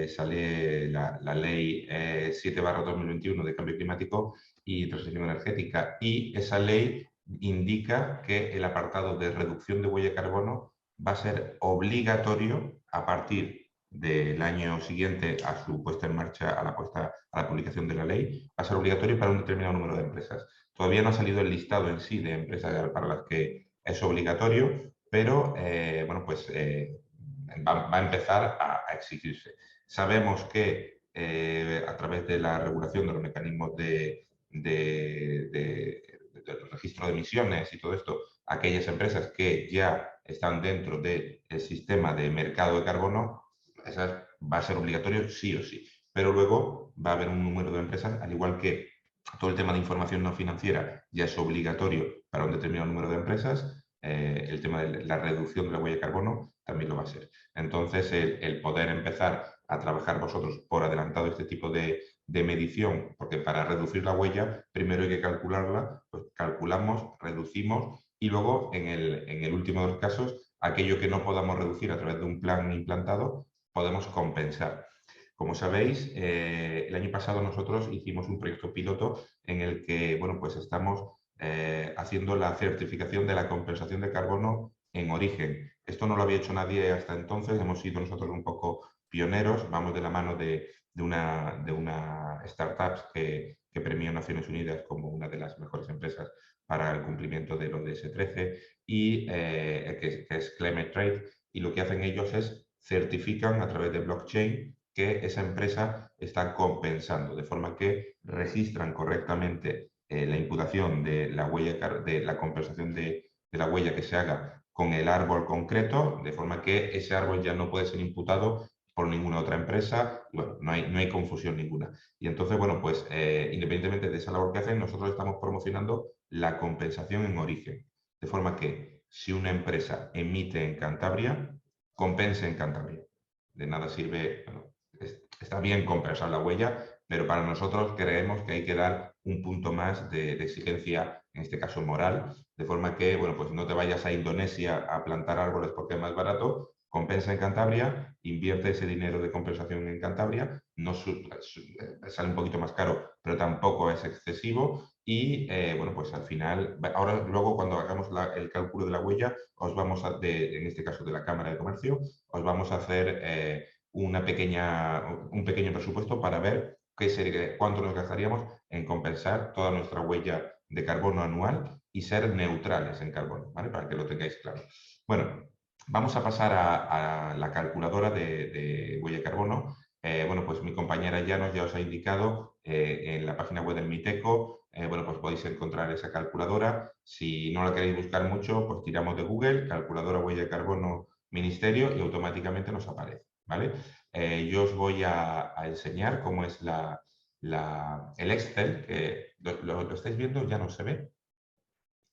sale la ley 7/2021 de cambio climático y transición energética, y esa ley indica que el apartado de reducción de huella de carbono va a ser obligatorio a partir del año siguiente a su puesta en marcha, a la publicación de la ley, va a ser obligatorio para un determinado número de empresas. Todavía no ha salido el listado en sí de empresas para las que es obligatorio, pero bueno, pues va a empezar a exigirse. Sabemos que a través de la regulación de los mecanismos del registro de emisiones y todo esto, aquellas empresas que ya están dentro del sistema de mercado de carbono, esas va a ser obligatorio sí o sí. Pero luego va a haber un número de empresas, al igual que todo el tema de información no financiera ya es obligatorio para un determinado número de empresas, el tema de la reducción de la huella de carbono también lo va a ser. Entonces, el poder empezar a trabajar vosotros por adelantado este tipo de medición, porque para reducir la huella primero hay que calcularla, pues calculamos, reducimos y luego en el último de los casos, aquello que no podamos reducir a través de un plan implantado, podemos compensar. Como sabéis, el año pasado nosotros hicimos un proyecto piloto en el que, bueno, pues estamos haciendo la certificación de la compensación de carbono en origen. Esto no lo había hecho nadie hasta entonces, hemos sido nosotros un poco pioneros, vamos de la mano de una startup que premió Naciones Unidas como una de las mejores empresas para el cumplimiento del ODS 13 y que es Climate Trade, y lo que hacen ellos es certifican a través de blockchain que esa empresa está compensando, de forma que registran correctamente la imputación de la huella, de la compensación de la huella que se haga con el árbol concreto, de forma que ese árbol ya no puede ser imputado por ninguna otra empresa, bueno, no hay confusión ninguna. Y entonces, bueno, pues independientemente de esa labor que hacen, nosotros estamos promocionando la compensación en origen, de forma que si una empresa emite en Cantabria, compense en Cantabria. De nada sirve, bueno, está bien compensar la huella, pero para nosotros creemos que hay que dar un punto más de exigencia, en este caso moral, de forma que, bueno, pues no te vayas a Indonesia a plantar árboles porque es más barato, compensa en Cantabria, invierte ese dinero de compensación en Cantabria, no sale un poquito más caro, pero tampoco es excesivo y, bueno, pues al final, ahora luego cuando hagamos el cálculo de la huella, os vamos a, en este caso de la Cámara de Comercio, os vamos a hacer un pequeño presupuesto para ver cuánto nos gastaríamos en compensar toda nuestra huella de carbono anual y ser neutrales en carbono, ¿vale? Para que lo tengáis claro. Bueno, vamos a pasar a la calculadora de huella de carbono. Bueno, pues mi compañera Llanos ya os ha indicado en la página web del MITECO, bueno, pues podéis encontrar esa calculadora. Si no la queréis buscar mucho, pues tiramos de Google, calculadora huella de carbono ministerio y automáticamente nos aparece, ¿vale? Yo os voy a enseñar cómo es el Excel, que lo estáis viendo, ya no se ve.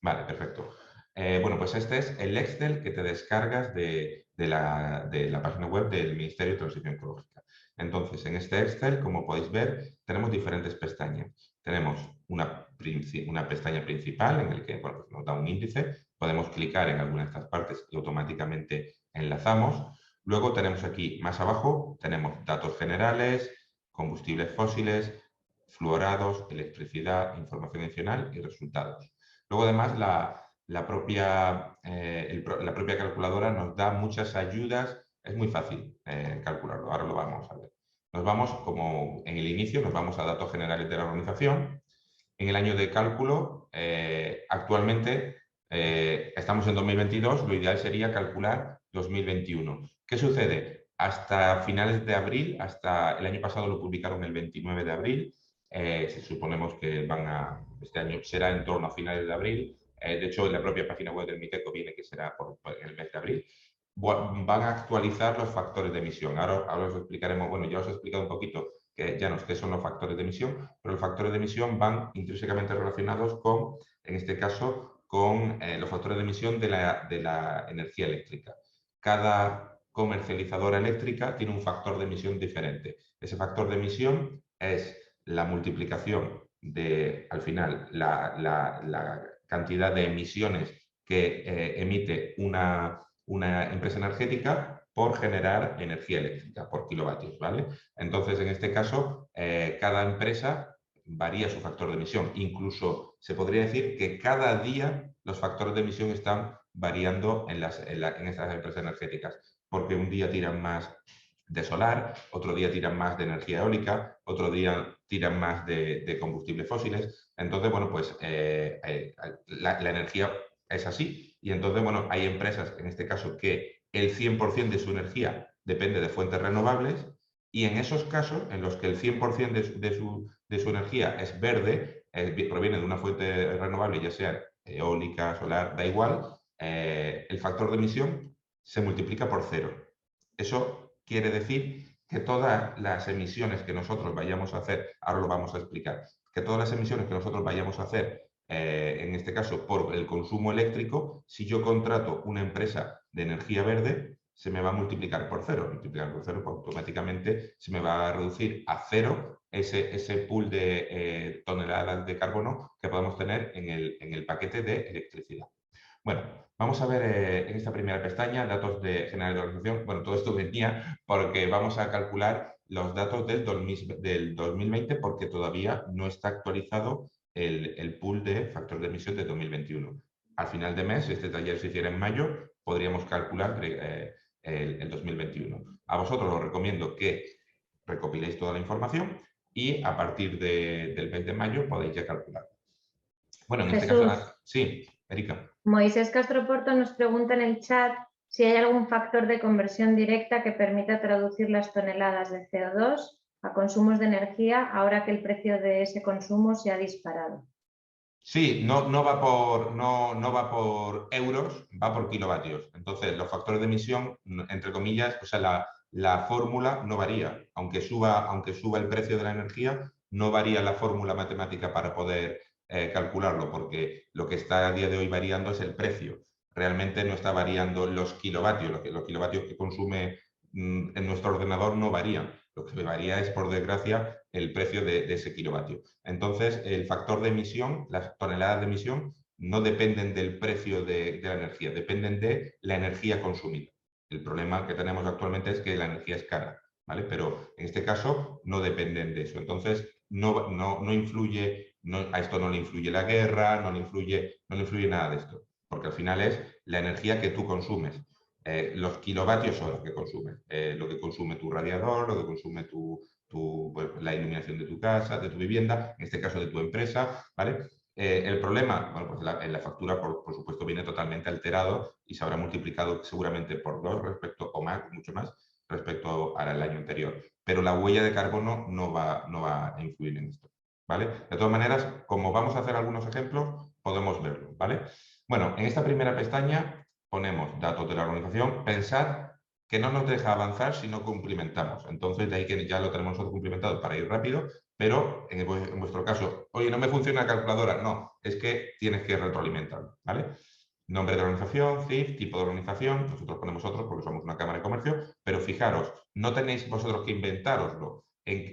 Vale, perfecto. Bueno, pues este es el Excel que te descargas de la página web del Ministerio de Transición Ecológica. Entonces, en este Excel, como podéis ver, tenemos diferentes pestañas. Tenemos una pestaña principal en la que bueno, pues nos da un índice. Podemos clicar en alguna de estas partes y automáticamente enlazamos. Luego tenemos aquí, más abajo, tenemos datos generales, combustibles fósiles, fluorados, electricidad, información adicional y resultados. Luego, además, la propia calculadora nos da muchas ayudas. Es muy fácil calcularlo. Ahora lo vamos a ver. Nos vamos, como en el inicio, nos vamos a datos generales de la organización. En el año de cálculo, actualmente estamos en 2022, lo ideal sería calcular 2021. ¿Qué sucede? Hasta finales de abril, hasta el año pasado lo publicaron el 29 de abril, si suponemos que este año será en torno a finales de abril, de hecho en la propia página web del MITECO viene que será en el mes de abril, van a actualizar los factores de emisión. Ahora os explicaremos, bueno, ya os he explicado un poquito qué son los factores de emisión, pero los factores de emisión van intrínsecamente relacionados con, en este caso, con los factores de emisión de la energía eléctrica. Cada comercializadora eléctrica tiene un factor de emisión diferente. Ese factor de emisión es la multiplicación de, al final, la cantidad de emisiones que emite una empresa energética por generar energía eléctrica, por kilovatios, ¿vale? Entonces, en este caso, cada empresa varía su factor de emisión. Incluso se podría decir que cada día los factores de emisión están variando en estas empresas energéticas, porque un día tiran más de solar, otro día tiran más de energía eólica, otro día tiran más de combustibles fósiles. Entonces, bueno, pues la energía es así. Y entonces, bueno, hay empresas, en este caso, que el 100% de su energía depende de fuentes renovables y en esos casos, en los que el 100% de su energía es verde, proviene de una fuente renovable, ya sea eólica, solar, da igual, el factor de emisión se multiplica por 0. Eso quiere decir que todas las emisiones que nosotros vayamos a hacer, ahora lo vamos a explicar, que todas las emisiones que nosotros vayamos a hacer, en este caso por el consumo eléctrico, si yo contrato una empresa de energía verde, se me va a multiplicar por 0. Multiplicar por 0, pues automáticamente se me va a reducir a 0 ese pool de toneladas de carbono que podemos tener en el paquete de electricidad. Bueno, vamos a ver en esta primera pestaña datos generales de organización. Bueno, todo esto venía porque vamos a calcular los datos del 2020 porque todavía no está actualizado el pool de factor de emisión de 2021. Al final de mes, si este taller se hiciera en mayo, podríamos calcular el 2021. A vosotros os recomiendo que recopiléis toda la información y a partir del 20 de mayo podéis ya calcular. Bueno, en este caso, sí, Erika. Moisés Castroporto nos pregunta en el chat si hay algún factor de conversión directa que permita traducir las toneladas de CO2 a consumos de energía ahora que el precio de ese consumo se ha disparado. Sí, no va por euros, va por kilovatios. Entonces, los factores de emisión, entre comillas, o sea, la fórmula no varía. Aunque suba el precio de la energía, no varía la fórmula matemática para poder calcularlo, porque lo que está a día de hoy variando es el precio. Realmente no está variando los kilovatios. Los kilovatios que consume en nuestro ordenador no varían. Lo que varía es, por desgracia, el precio de ese kilovatio. Entonces, el factor de emisión, las toneladas de emisión, no dependen del precio de la energía, dependen de la energía consumida. El problema que tenemos actualmente es que la energía es cara, ¿vale? Pero en este caso no dependen de eso. Entonces, no influye, a esto no le influye la guerra, no le influye nada de esto, porque al final es la energía que tú consumes. Los kilovatios son los que consumen, lo que consume tu radiador, lo que consume pues, la iluminación de tu casa, de tu vivienda, en este caso de tu empresa, ¿vale? El problema, bueno, pues en la factura, por supuesto, viene totalmente alterado y se habrá multiplicado seguramente por 2 respecto, o más, mucho más, respecto al año anterior. Pero la huella de carbono no va a influir en esto, ¿vale? De todas maneras, como vamos a hacer algunos ejemplos, podemos verlo, ¿vale? Bueno, en esta primera pestaña ponemos datos de la organización. Pensad que no nos deja avanzar si no cumplimentamos. Entonces, de ahí que ya lo tenemos nosotros cumplimentado para ir rápido, pero en vuestro caso, oye, no me funciona la calculadora. No, es que tienes que retroalimentarlo, ¿vale? Nombre de organización, CIF, tipo de organización, nosotros ponemos otros porque somos una cámara de comercio, pero fijaros, no tenéis vosotros que inventároslo.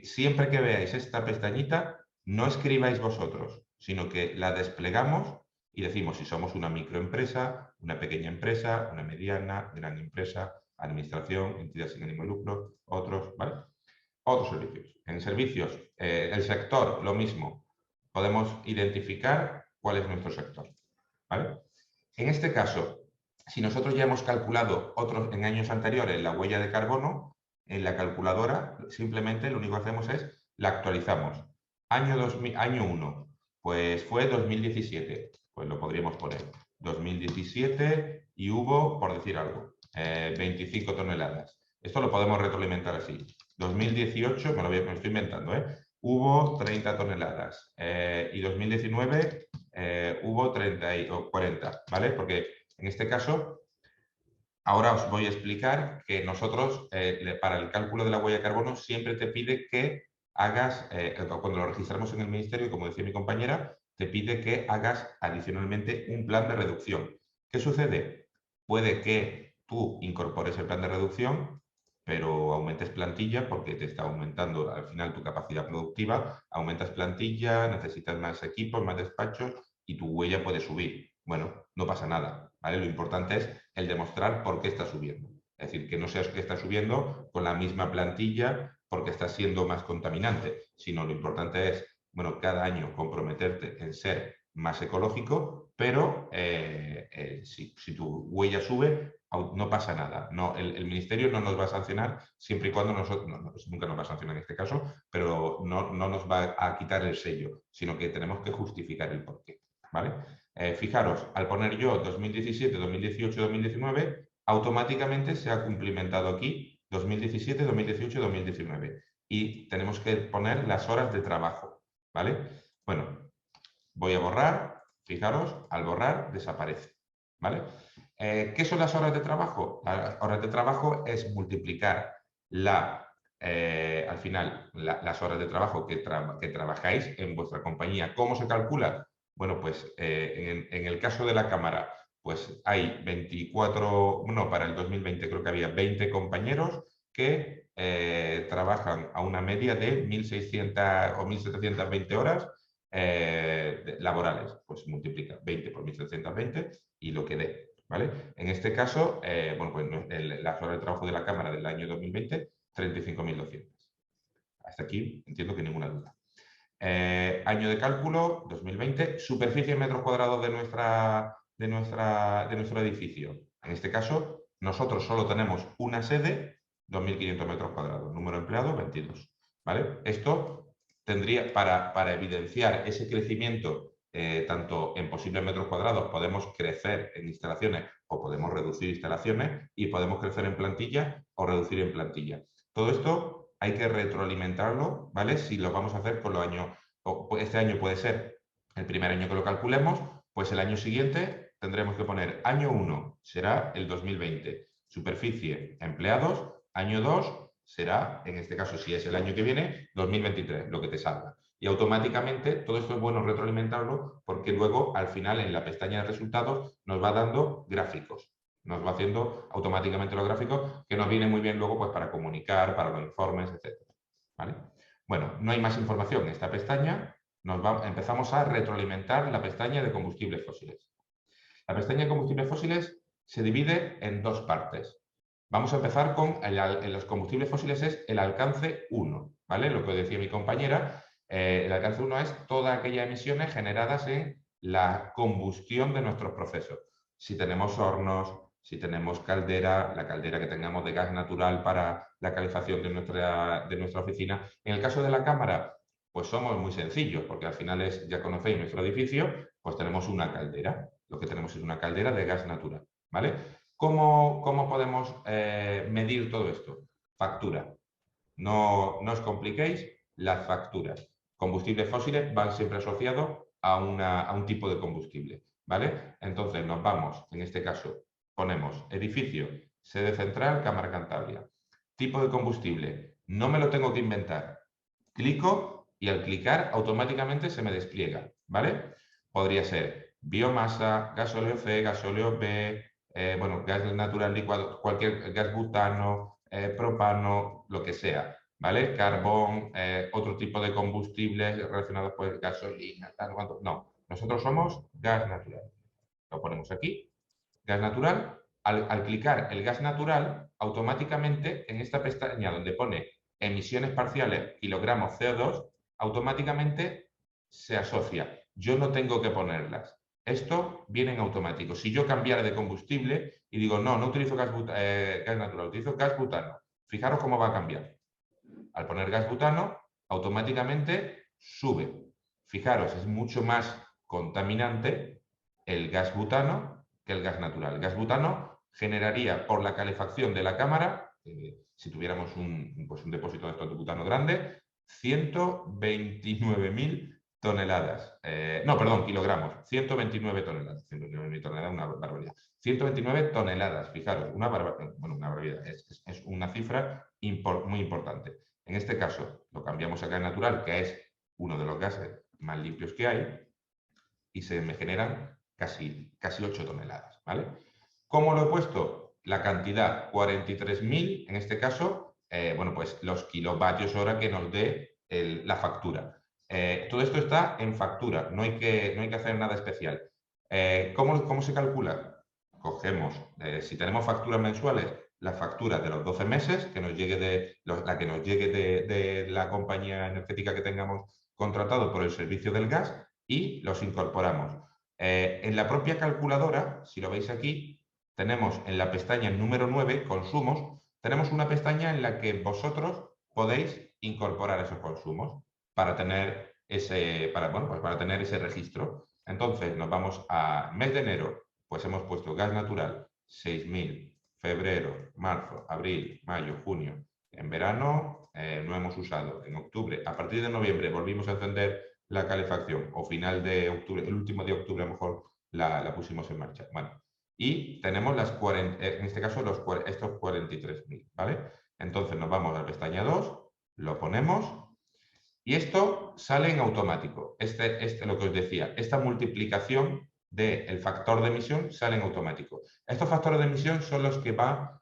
Siempre que veáis esta pestañita, no escribáis vosotros, sino que la desplegamos y decimos si somos una microempresa, una pequeña empresa, una mediana, gran empresa, administración, entidad sin ánimo de lucro, otros, ¿vale? Otros servicios. En servicios, el sector, lo mismo. Podemos identificar cuál es nuestro sector, ¿vale? En este caso, si nosotros ya hemos calculado en años anteriores la huella de carbono, en la calculadora simplemente lo único que hacemos es la actualizamos. Año 1, pues fue 2017. Pues lo podríamos poner 2017 y hubo, por decir algo, 25 toneladas. Esto lo podemos retroalimentar así. 2018, me lo estoy inventando, hubo 30 toneladas y 2019 hubo 30 o 40, ¿vale? Porque en este caso, ahora os voy a explicar que nosotros, para el cálculo de la huella de carbono, siempre te pide que hagas, cuando lo registramos en el ministerio, como decía mi compañera, te pide que hagas adicionalmente un plan de reducción. ¿Qué sucede? Puede que tú incorpores el plan de reducción, pero aumentes plantilla porque te está aumentando al final tu capacidad productiva, aumentas plantilla, necesitas más equipos, más despachos y tu huella puede subir. Bueno, no pasa nada, ¿vale? Lo importante es el demostrar por qué está subiendo. Es decir, que no seas que está subiendo con la misma plantilla porque está siendo más contaminante, sino lo importante es, bueno, cada año comprometerte en ser más ecológico, pero si tu huella sube, no pasa nada. No, el ministerio no nos va a sancionar siempre y cuando nosotros, nunca nos va a sancionar en este caso, pero no nos va a quitar el sello, sino que tenemos que justificar el porqué, ¿vale? Fijaros, al poner yo 2017, 2018, 2019, automáticamente se ha cumplimentado aquí 2017, 2018, 2019. Y tenemos que poner las horas de trabajo, ¿vale? Bueno, voy a borrar Fijaros, al borrar desaparece, ¿vale? ¿Qué son las horas de trabajo? Las horas de trabajo es multiplicar al final las horas de trabajo que trabajáis en vuestra compañía. ¿Cómo se calcula? Bueno, pues en el caso de la cámara, pues hay 24, bueno, para el 2020 creo que había 20 compañeros que trabajan a una media de 1.600 o 1.720 horas laborales. Pues multiplica 20 por 1.720 y lo que dé, ¿vale? En este caso, bueno, pues las horas de trabajo de la cámara del año 2020, 35.200. Hasta aquí entiendo que ninguna duda. Año de cálculo, 2020, superficie en metros cuadrados de nuestro edificio. En este caso, nosotros solo tenemos una sede, 2.500 metros cuadrados. Número de empleados, 22. ¿Vale? Esto tendría, para evidenciar ese crecimiento, tanto en posibles metros cuadrados, podemos crecer en instalaciones o podemos reducir instalaciones y podemos crecer en plantilla o reducir en plantilla. Todo esto hay que retroalimentarlo, ¿vale? Si lo vamos a hacer con los años, este año puede ser el primer año que lo calculemos, pues el año siguiente tendremos que poner año 1, será el 2020, superficie, empleados, año 2 será, en este caso si es el año que viene, 2023, lo que te salga. Y automáticamente todo esto es bueno retroalimentarlo porque luego al final en la pestaña de resultados nos va dando gráficos. Nos va haciendo automáticamente los gráficos que nos vienen muy bien luego pues, para comunicar, para los informes, etc. ¿Vale? Bueno, no hay más información en esta pestaña. Empezamos a retroalimentar la pestaña de combustibles fósiles. La pestaña de combustibles fósiles se divide en dos partes. Vamos a empezar con los combustibles fósiles, es el alcance 1, ¿vale? Lo que decía mi compañera, el alcance 1 es todas aquellas emisiones generadas en la combustión de nuestros procesos. Si tenemos hornos, si tenemos caldera, la caldera que tengamos de gas natural para la calefacción de nuestra oficina. En el caso de la cámara, pues somos muy sencillos, porque al final ya conocéis nuestro edificio, pues tenemos una caldera. Lo que tenemos es una caldera de gas natural, ¿vale? ¿Cómo podemos medir todo esto? Factura. No os compliquéis, las facturas. Combustibles fósiles van siempre asociados a un tipo de combustible, ¿vale? Entonces nos vamos, en este caso, ponemos edificio, sede central, Cámara Cantabria. Tipo de combustible, no me lo tengo que inventar. Clico y al clicar automáticamente se me despliega, ¿vale? Podría ser biomasa, gasóleo C, gasóleo B, bueno, gas natural licuado, cualquier gas butano, propano, lo que sea, ¿vale? Carbón, otro tipo de combustibles relacionados con gasolina, tal, cuanto. No, nosotros somos gas natural. Lo ponemos aquí, gas natural. Al clicar el gas natural, automáticamente en esta pestaña donde pone emisiones parciales, kilogramos CO2, automáticamente se asocia. Yo no tengo que ponerlas. Esto viene en automático. Si yo cambiara de combustible y digo, no utilizo gas natural, utilizo gas butano, fijaros cómo va a cambiar. Al poner gas butano, automáticamente sube. Fijaros, es mucho más contaminante el gas butano que el gas natural. El gas butano generaría por la calefacción de la cámara, si tuviéramos un depósito de estos de butano grande, 129.000 toneladas. No, perdón, kilogramos. 129 toneladas. 129.000 toneladas, una barbaridad. 129 toneladas, fijaros, una barbaridad. Es una cifra muy importante. En este caso, lo cambiamos a gas natural, que es uno de los gases más limpios que hay, y se me generan casi 8 toneladas, ¿vale? ¿Cómo lo he puesto? La cantidad, 43.000, en este caso, bueno, pues los kilovatios hora que nos dé la factura. Todo esto está en factura, no hay que hacer nada especial. ¿Cómo se calcula? Cogemos, si tenemos facturas mensuales, la factura de los 12 meses, que nos llegue la que nos llegue de la compañía energética que tengamos contratado por el servicio del gas, y los incorporamos. En la propia calculadora, si lo veis aquí, tenemos en la pestaña número 9, consumos, tenemos una pestaña en la que vosotros podéis incorporar esos consumos para tener ese registro. Entonces nos vamos a mes de enero, pues hemos puesto gas natural 6.000, febrero, marzo, abril, mayo, junio. En verano no hemos usado, en octubre, a partir de noviembre volvimos a encender la calefacción, o final de octubre, el último de octubre a lo mejor la pusimos en marcha. Bueno, y tenemos en este caso estos 43.000, ¿vale? Entonces nos vamos a la pestaña 2, lo ponemos y esto sale en automático. Lo que os decía, esta multiplicación del factor de emisión sale en automático. Estos factores de emisión son los que va,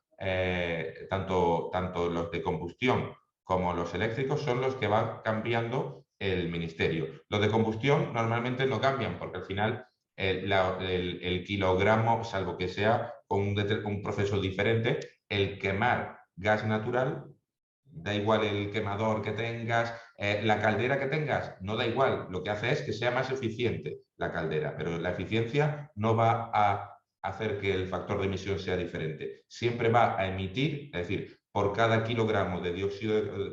tanto los de combustión como los eléctricos, son los que va cambiando el ministerio. Los de combustión normalmente no cambian porque al final el kilogramo, salvo que sea con un proceso diferente, el quemar gas natural, da igual el quemador que tengas, la caldera que tengas, no da igual, lo que hace es que sea más eficiente la caldera, pero la eficiencia no va a hacer que el factor de emisión sea diferente. Siempre va a emitir, es decir, por cada kilogramo de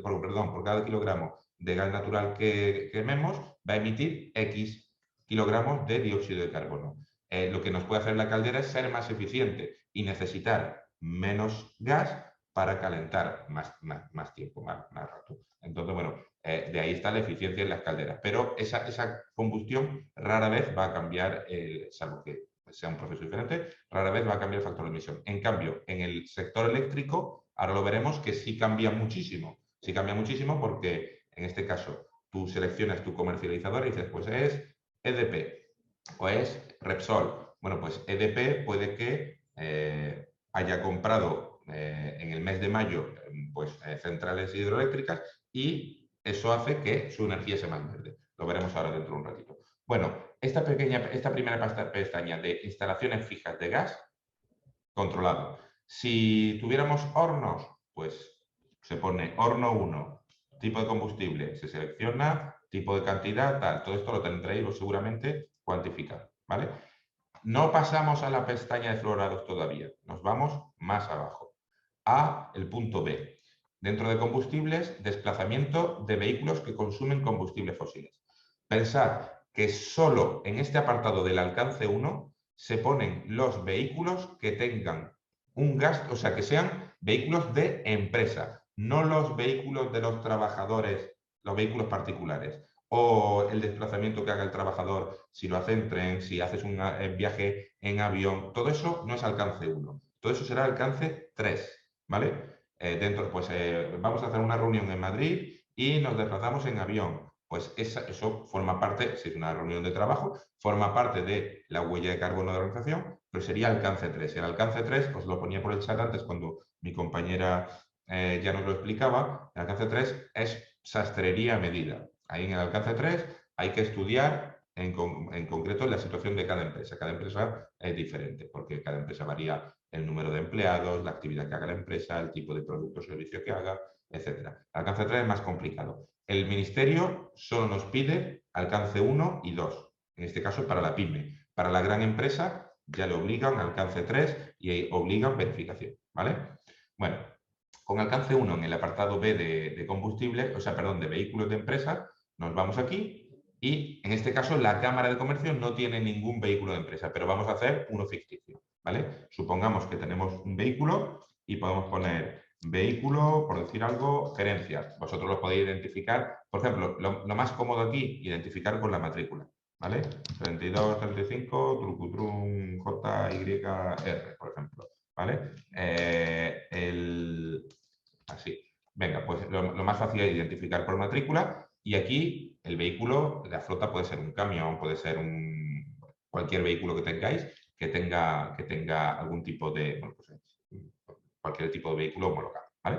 por cada kilogramo de gas natural que quememos, va a emitir X kilogramos de dióxido de carbono. Lo que nos puede hacer la caldera es ser más eficiente y necesitar menos gas para calentar más tiempo, más rato. Entonces, bueno, de ahí está la eficiencia en las calderas. Pero esa combustión rara vez va a cambiar, salvo que sea un proceso diferente, rara vez va a cambiar el factor de emisión. En cambio, en el sector eléctrico, ahora lo veremos que sí cambia muchísimo. Sí cambia muchísimo porque, en este caso, tú seleccionas tu comercializador y dices, pues es EDP o es Repsol. Bueno, pues EDP puede que haya comprado en el mes de mayo pues, centrales hidroeléctricas y eso hace que su energía sea más verde. Lo veremos ahora dentro de un ratito. Bueno, esta primera pestaña de instalaciones fijas de gas, controlado. Si tuviéramos hornos, pues se pone horno 1, tipo de combustible, se selecciona, tipo de cantidad, tal. Todo esto lo tendréis seguramente cuantificado, ¿vale? No pasamos a la pestaña de fluorados todavía, nos vamos más abajo, a el punto B. Dentro de combustibles, desplazamiento de vehículos que consumen combustibles fósiles. Pensad que solo en este apartado del alcance 1 se ponen los vehículos que tengan un gasto, o sea, que sean vehículos de empresa, no los vehículos de los trabajadores, los vehículos particulares, o el desplazamiento que haga el trabajador, si lo hace en tren, si haces un viaje en avión, todo eso no es alcance 1, todo eso será alcance 3, ¿vale? Vamos a hacer una reunión en Madrid y nos desplazamos en avión. Pues eso forma parte, si es una reunión de trabajo, forma parte de la huella de carbono de la organización, pero sería alcance 3. El alcance 3, os lo ponía por el chat antes cuando mi compañera ya nos lo explicaba, el alcance 3 es sastrería medida. Ahí en el alcance 3 hay que estudiar en concreto la situación de cada empresa. Cada empresa es diferente porque cada empresa varía el número de empleados, la actividad que haga la empresa, el tipo de producto o servicio que haga, etc. El alcance 3 es más complicado. El Ministerio solo nos pide alcance 1 y 2, en este caso para la PYME. Para la gran empresa ya le obligan alcance 3 y obligan verificación, ¿vale? Bueno, con alcance 1 en el apartado B de combustible, de vehículos de empresa, nos vamos aquí y en este caso la Cámara de Comercio no tiene ningún vehículo de empresa, pero vamos a hacer uno ficticio, ¿vale? Supongamos que tenemos un vehículo y podemos poner vehículo, por decir algo, gerencias. Vosotros lo podéis identificar, por ejemplo, lo más cómodo aquí, identificar con la matrícula, ¿vale? 3235 Trucutrum JYR, por ejemplo, ¿vale? Así. Venga, pues lo más fácil es identificar por matrícula y aquí el vehículo, la flota puede ser un camión, puede ser cualquier vehículo que tengáis que tenga algún tipo de, cualquier tipo de vehículo homologado, ¿vale?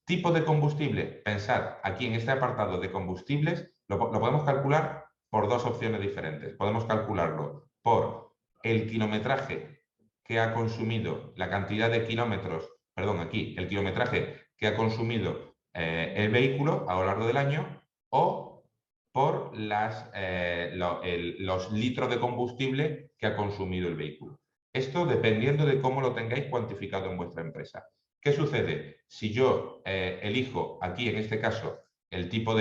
Tipo de combustible, pensad, aquí en este apartado de combustibles lo podemos calcular por dos opciones diferentes. Podemos calcularlo por el kilometraje que ha consumido, la cantidad de kilómetros, perdón, aquí, el kilometraje que ha consumido el vehículo a lo largo del año o por los litros de combustible que ha consumido el vehículo. Esto dependiendo de cómo lo tengáis cuantificado en vuestra empresa. ¿Qué sucede? Si yo elijo aquí, en este caso, el tipo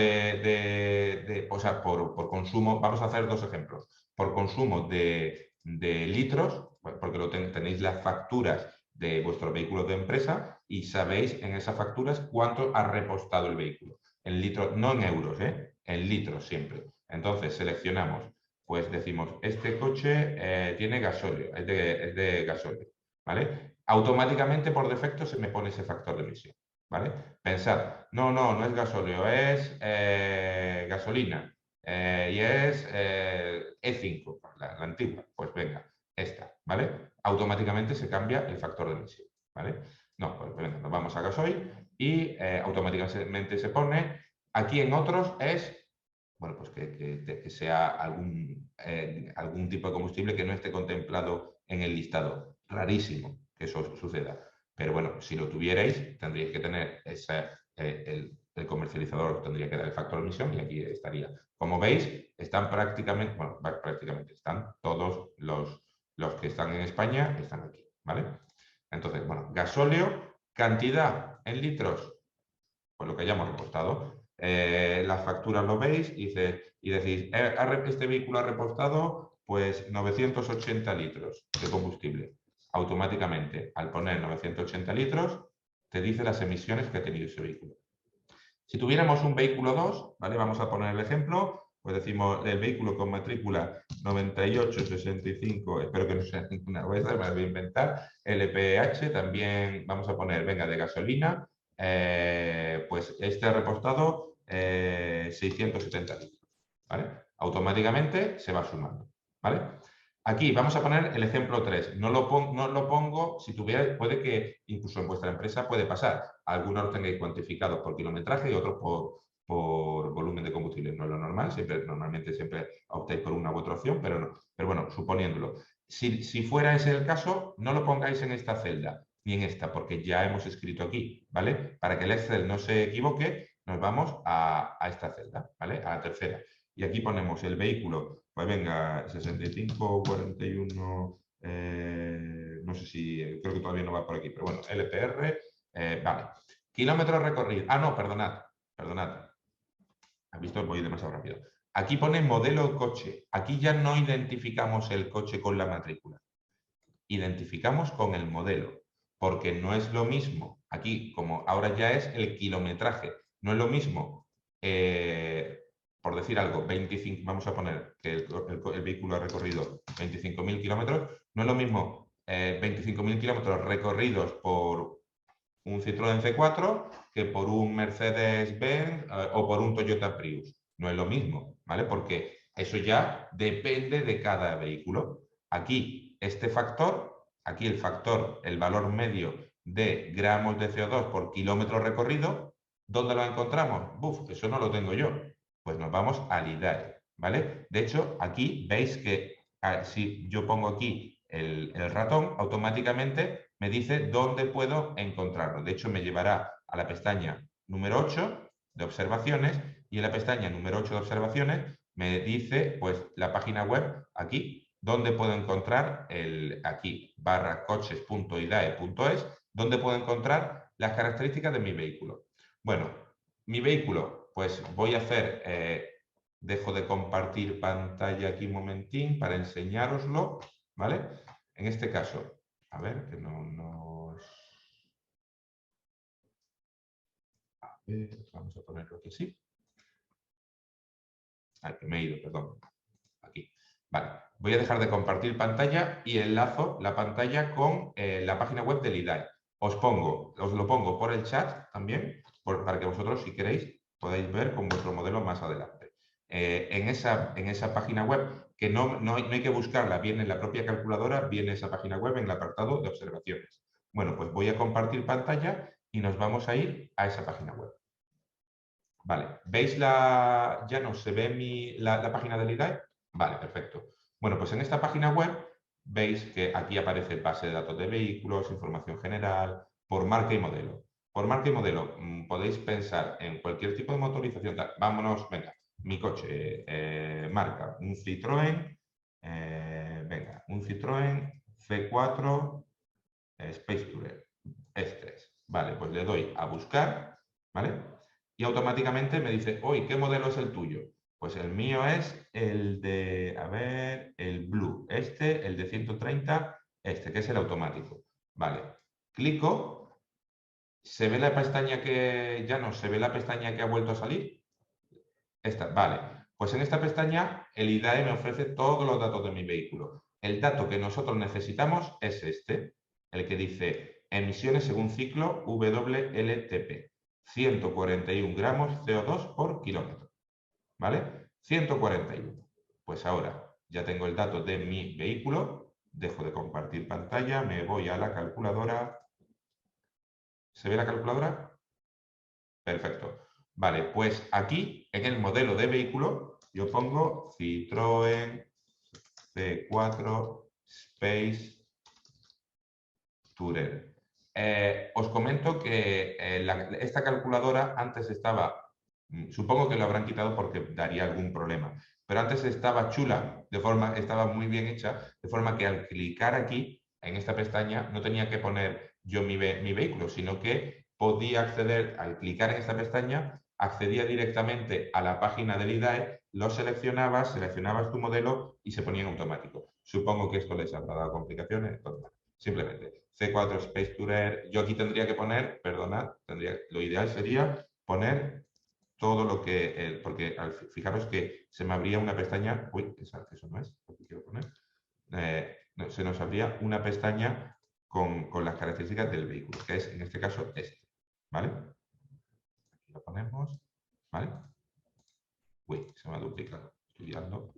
por consumo, vamos a hacer dos ejemplos. Por consumo de litros, porque tenéis las facturas de vuestros vehículos de empresa y sabéis en esas facturas cuánto ha repostado el vehículo. En litros, no en euros, en litros siempre. Entonces seleccionamos, pues decimos, este coche tiene gasóleo, es de gasóleo, ¿vale? Automáticamente por defecto se me pone ese factor de emisión, ¿vale? Pensad, no es gasóleo, es gasolina y es E5, la antigua, pues venga, esta, ¿vale? Automáticamente se cambia el factor de emisión, ¿vale? No, pues venga, nos vamos a gasoil y automáticamente se pone. Aquí en otros es, bueno, pues que sea algún tipo de combustible que no esté contemplado en el listado. Rarísimo que eso suceda. Pero bueno, si lo tuvierais, tendríais que tener el comercializador tendría que dar el factor de emisión y aquí estaría. Como veis, están prácticamente, bueno, prácticamente están todos los que están en España, están aquí, ¿vale? Entonces, bueno, gasóleo, cantidad en litros, pues lo que hayamos repostado. Las facturas lo veis y decís, este vehículo ha repostado pues 980 litros de combustible. Automáticamente, al poner 980 litros, te dice las emisiones que ha tenido ese vehículo. Si tuviéramos un vehículo 2, ¿vale? Vamos a poner el ejemplo, pues decimos el vehículo con matrícula 9865, espero que no sea ninguna vuestra, me la voy a inventar, LPH, también vamos a poner, venga, de gasolina, pues este ha repostado 670 litros, ¿vale? Automáticamente se va sumando, ¿vale? Aquí vamos a poner el ejemplo 3. No lo pongo, si tuviera, puede que incluso en vuestra empresa puede pasar. Algunos lo tengáis cuantificados por kilometraje y otros por volumen de combustible. No es lo normal, normalmente siempre optáis por una u otra opción, pero no. Pero bueno, suponiéndolo. Si fuera ese el caso, no lo pongáis en esta celda ni en esta, porque ya hemos escrito aquí, ¿vale? Para que el Excel no se equivoque, nos vamos a esta celda, ¿vale? A la tercera. Y aquí ponemos el vehículo, pues venga, 65, 41, no sé si, creo que todavía no va por aquí, pero bueno, LPR, vale. Kilómetros recorridos. Ah, no, perdonad. ¿Has visto? Voy demasiado rápido. Aquí pone modelo coche. Aquí ya no identificamos el coche con la matrícula. Identificamos con el modelo, porque no es lo mismo. Aquí, como ahora ya es el kilometraje, no es lo mismo, por decir algo, 25, vamos a poner que el vehículo ha recorrido 25.000 kilómetros, no es lo mismo 25.000 kilómetros recorridos por un Citroën C4 que por un Mercedes-Benz o por un Toyota Prius. No es lo mismo, ¿vale? Porque eso ya depende de cada vehículo. Aquí, este factor, aquí el factor, el valor medio de gramos de CO2 por kilómetro recorrido, ¿dónde lo encontramos? Buf, eso no lo tengo yo. Pues nos vamos al IDAE, ¿vale? De hecho, aquí veis que si yo pongo aquí el ratón, automáticamente me dice dónde puedo encontrarlo. De hecho, me llevará a la pestaña número 8 de observaciones y en la pestaña número 8 de observaciones me dice pues la página web aquí, donde puedo encontrar aquí, /coches.idae.es, donde puedo encontrar las características de mi vehículo. Bueno, mi vehículo, pues voy a hacer, dejo de compartir pantalla aquí un momentín para enseñároslo, ¿vale? En este caso, a ver, que no nos... A ver, vamos a ponerlo que sí. Ay, que me he ido, perdón. Aquí. Vale, voy a dejar de compartir pantalla y enlazo la pantalla con la página web del IDAE. Os lo pongo por el chat también, para que vosotros, si queréis, podáis ver con vuestro modelo más adelante. En esa página web, que no hay que buscarla, viene en la propia calculadora, viene esa página web en el apartado de observaciones. Bueno, pues voy a compartir pantalla y nos vamos a ir a esa página web. Vale, ¿veis ya no se ve la página del IDAE? Vale, perfecto. Bueno, pues en esta página web veis que aquí aparece base de datos de vehículos, información general, por marca y modelo. Por marca y modelo podéis pensar en cualquier tipo de motorización. Vámonos, venga, mi coche, marca, un Citroën, venga, un Citroën C4 Space Tourer S3. Vale, pues le doy a buscar, ¿vale? Y automáticamente me dice, oye, ¿qué modelo es el tuyo? Pues el mío es el de, a ver, el Blue, el de 130, que es el automático. Vale, clico, ¿se ve la pestaña que ya no? ¿Se ve la pestaña que ha vuelto a salir? Esta, vale. Pues en esta pestaña el IDAE me ofrece todos los datos de mi vehículo. El dato que nosotros necesitamos es este, el que dice emisiones según ciclo WLTP, 141 gramos CO2 por kilómetro. ¿Vale? 141. Pues ahora ya tengo el dato de mi vehículo, dejo de compartir pantalla, me voy a la calculadora. ¿Se ve la calculadora? Perfecto. Vale, pues aquí en el modelo de vehículo yo pongo Citroën C4 Space Tourer. Os comento que esta calculadora antes estaba, supongo que lo habrán quitado porque daría algún problema, pero antes estaba chula, estaba muy bien hecha, de forma que al clicar aquí, en esta pestaña, no tenía que poner yo mi vehículo, sino que podía acceder, al clicar en esta pestaña, accedía directamente a la página del IDAE, lo seleccionabas tu modelo y se ponía en automático. Supongo que esto les habrá dado complicaciones, entonces, simplemente C4 Space Tourer. Yo aquí tendría que poner, perdonad, lo ideal sería poner todo lo que, porque fijaros que se me abría una pestaña, uy, eso no es lo que quiero poner, se nos abría una pestaña con las características del vehículo, que es en este caso este, ¿vale? Aquí lo ponemos, ¿vale? Uy, se me ha duplicado, estoy liando.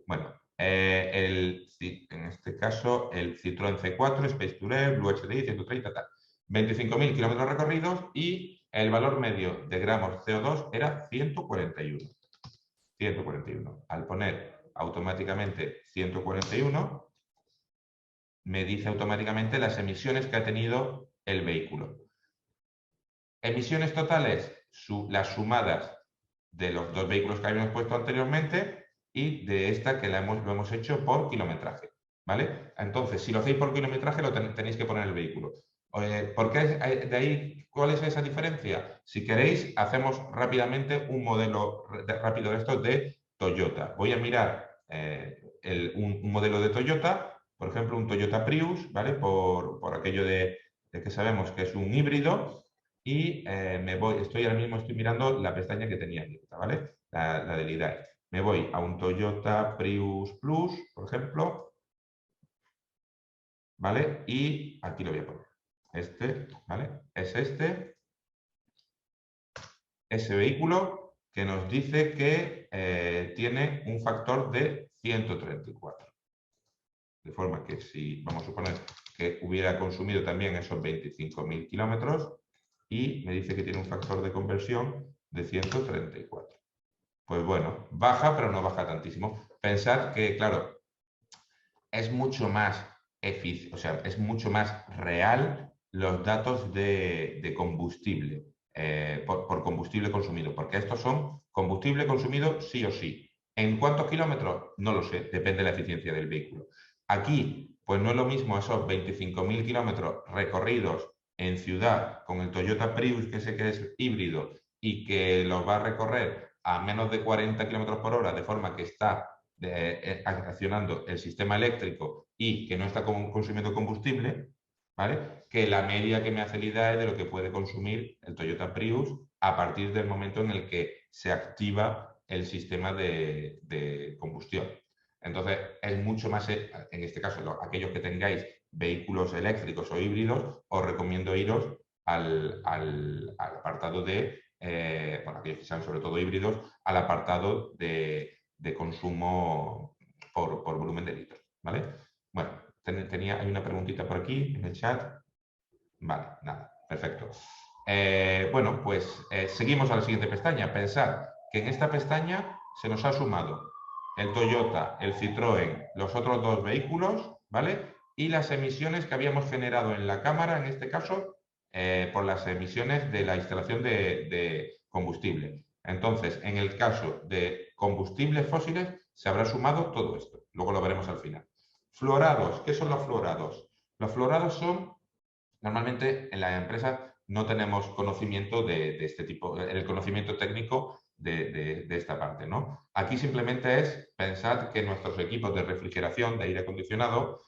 Bueno, en este caso el Citroën C4, Space Tourer, Blue HDI, 130, tal. 25.000 kilómetros recorridos y el valor medio de gramos CO2 era 141. 141. Al poner automáticamente 141, me dice automáticamente las emisiones que ha tenido el vehículo. Emisiones totales, las sumadas de los dos vehículos que habíamos puesto anteriormente y de esta que lo hemos hecho por kilometraje, ¿vale? Entonces, si lo hacéis por kilometraje, lo tenéis que poner el vehículo. ¿Por qué de ahí? ¿Cuál es esa diferencia? Si queréis, hacemos rápidamente un modelo rápido de estos de Toyota. Voy a mirar un modelo de Toyota, por ejemplo, un Toyota Prius, ¿vale? Por aquello de que sabemos que es un híbrido. Y ahora mismo estoy mirando la pestaña que tenía abierta, ¿vale? La del IDAE. Me voy a un Toyota Prius Plus, por ejemplo, ¿vale? Y aquí lo voy a poner. Este, ¿vale? Es ese vehículo que nos dice que tiene un factor de 134. De forma que si, vamos a suponer que hubiera consumido también esos 25.000 kilómetros, y me dice que tiene un factor de conversión de 134. Pues bueno, baja, pero no baja tantísimo. Pensad que, claro, es mucho más eficiente, o sea, es mucho más real los datos de combustible, por combustible consumido, porque estos son combustible consumido sí o sí. ¿En cuántos kilómetros? No lo sé, depende de la eficiencia del vehículo. Aquí, pues no es lo mismo esos 25.000 kilómetros recorridos en ciudad con el Toyota Prius, que sé que es híbrido y que los va a recorrer a menos de 40 kilómetros por hora, de forma que está accionando el sistema eléctrico y que no está consumiendo combustible, ¿vale? Que la media que me hace el IDAE de lo que puede consumir el Toyota Prius a partir del momento en el que se activa el sistema de combustión. Entonces, es mucho más, en este caso, aquellos que tengáis vehículos eléctricos o híbridos, os recomiendo iros al apartado de, bueno, aquellos que sean sobre todo híbridos, al apartado de consumo por volumen de litros, ¿vale? Bueno, hay una preguntita por aquí en el chat. Vale, nada, perfecto. Bueno, pues seguimos a la siguiente pestaña. Pensad que en esta pestaña se nos ha sumado el Toyota, el Citroën, los otros dos vehículos, ¿vale? Y las emisiones que habíamos generado en la cámara, en este caso, por las emisiones de la instalación de combustible. Entonces, en el caso de combustibles fósiles, se habrá sumado todo esto. Luego lo veremos al final. Fluorados. ¿Qué son los fluorados? Los fluorados son, normalmente en la empresa no tenemos conocimiento de este tipo, el conocimiento técnico de esta parte, ¿no? Aquí simplemente es pensar que nuestros equipos de refrigeración, de aire acondicionado,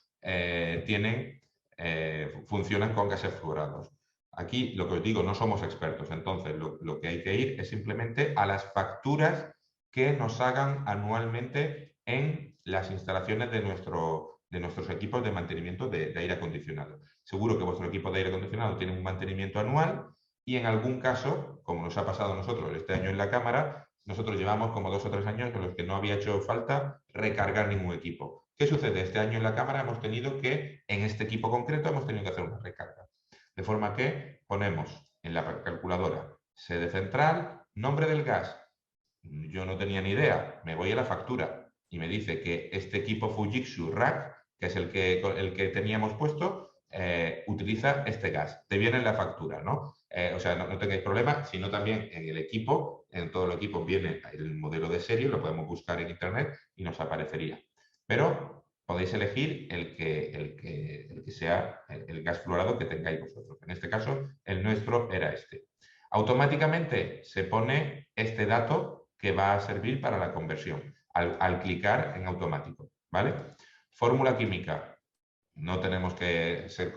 funcionan con gases fluorados. Aquí, lo que os digo, no somos expertos, entonces lo que hay que ir es simplemente a las facturas que nos hagan anualmente en las instalaciones de nuestros equipos de mantenimiento de aire acondicionado. Seguro que vuestro equipo de aire acondicionado tiene un mantenimiento anual y en algún caso, como nos ha pasado a nosotros este año en la Cámara, nosotros llevamos como 2 o 3 años en los que no había hecho falta recargar ningún equipo. ¿Qué sucede? Este año en la Cámara hemos tenido que, en este equipo concreto, hemos tenido que hacer una recarga. De forma que ponemos en la calculadora sede central, nombre del gas. Yo no tenía ni idea, me voy a la factura y me dice que este equipo Fujitsu Rack, que es el que teníamos puesto, utiliza este gas. Te viene en la factura, ¿no? O sea, no tengáis problema, sino también en el equipo, en todo el equipo viene el modelo de serie, lo podemos buscar en internet y nos aparecería. Pero podéis elegir el que sea el gas fluorado que tengáis vosotros. En este caso, el nuestro era este. Automáticamente se pone este dato que va a servir para la conversión al clicar en automático, ¿vale? Fórmula química. No tenemos que ser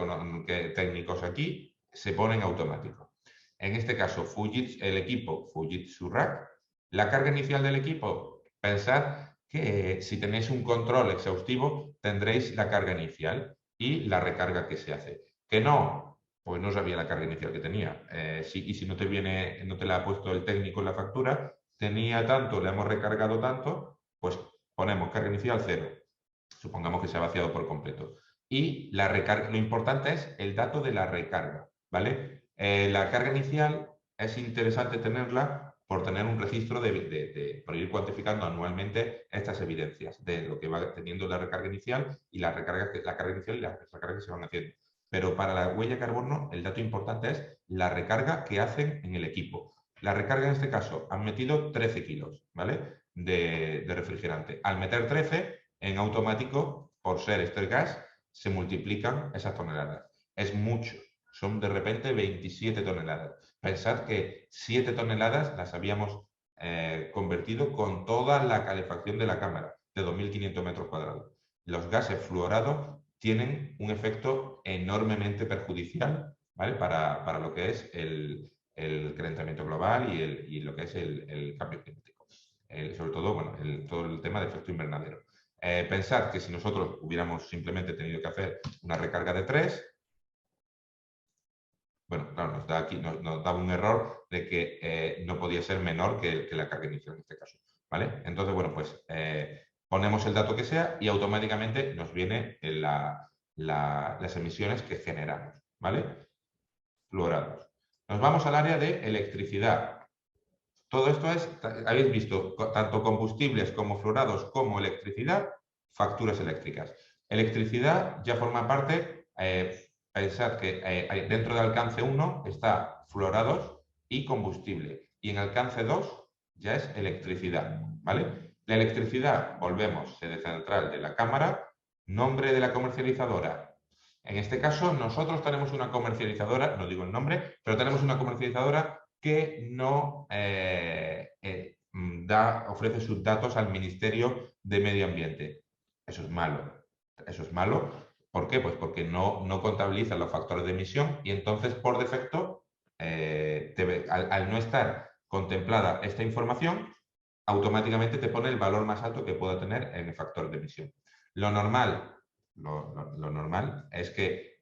técnicos aquí, se pone en automático. En este caso, el equipo Fujitsu Rack, la carga inicial del equipo, pensad que si tenéis un control exhaustivo, tendréis la carga inicial y la recarga que se hace. Que no, pues no sabía la carga inicial que tenía. Y si no te la ha puesto el técnico en la factura, tenía tanto, le hemos recargado tanto, pues ponemos carga inicial 0. Supongamos que se ha vaciado por completo. Y la recarga, lo importante es el dato de la recarga, ¿vale? La carga inicial es interesante tenerla por tener un registro por ir cuantificando anualmente estas evidencias de lo que va teniendo la recarga inicial y la carga inicial y las recargas que se van haciendo. Pero para la huella de carbono el dato importante es la recarga que hacen en el equipo. La recarga en este caso han metido 13 kilos, ¿vale? De refrigerante. Al meter 13, en automático, por ser este gas, se multiplican esas toneladas. Es mucho. Son de repente 27 toneladas. Pensad que 7 toneladas las habíamos convertido con toda la calefacción de la cámara, de 2.500 metros cuadrados. Los gases fluorados tienen un efecto enormemente perjudicial, ¿vale? Para lo que es el calentamiento global y lo que es el cambio climático. Sobre todo, bueno, todo el tema de efecto invernadero. Pensad que si nosotros hubiéramos simplemente tenido que hacer una recarga de 3, bueno, claro, nos da un error de que no podía ser menor que la carga inicial en este caso, ¿vale? Entonces, bueno, pues ponemos el dato que sea y automáticamente nos viene las emisiones que generamos, ¿vale? Fluorados. Nos vamos al área de electricidad. Todo esto es, habéis visto, tanto combustibles como fluorados como electricidad, facturas eléctricas. Electricidad ya forma parte, pensad que dentro de alcance 1 está fluorados y combustible. Y en alcance 2 ya es electricidad, ¿vale? La electricidad, volvemos, sede central de la cámara, nombre de la comercializadora. En este caso, nosotros tenemos una comercializadora, no digo el nombre, pero tenemos una comercializadora que no ofrece sus datos al Ministerio de Medio Ambiente. Eso es malo. Eso es malo. ¿Por qué? Pues porque no contabiliza los factores de emisión y entonces, por defecto, al no estar contemplada esta información, automáticamente te pone el valor más alto que pueda tener en el factor de emisión. Lo normal es que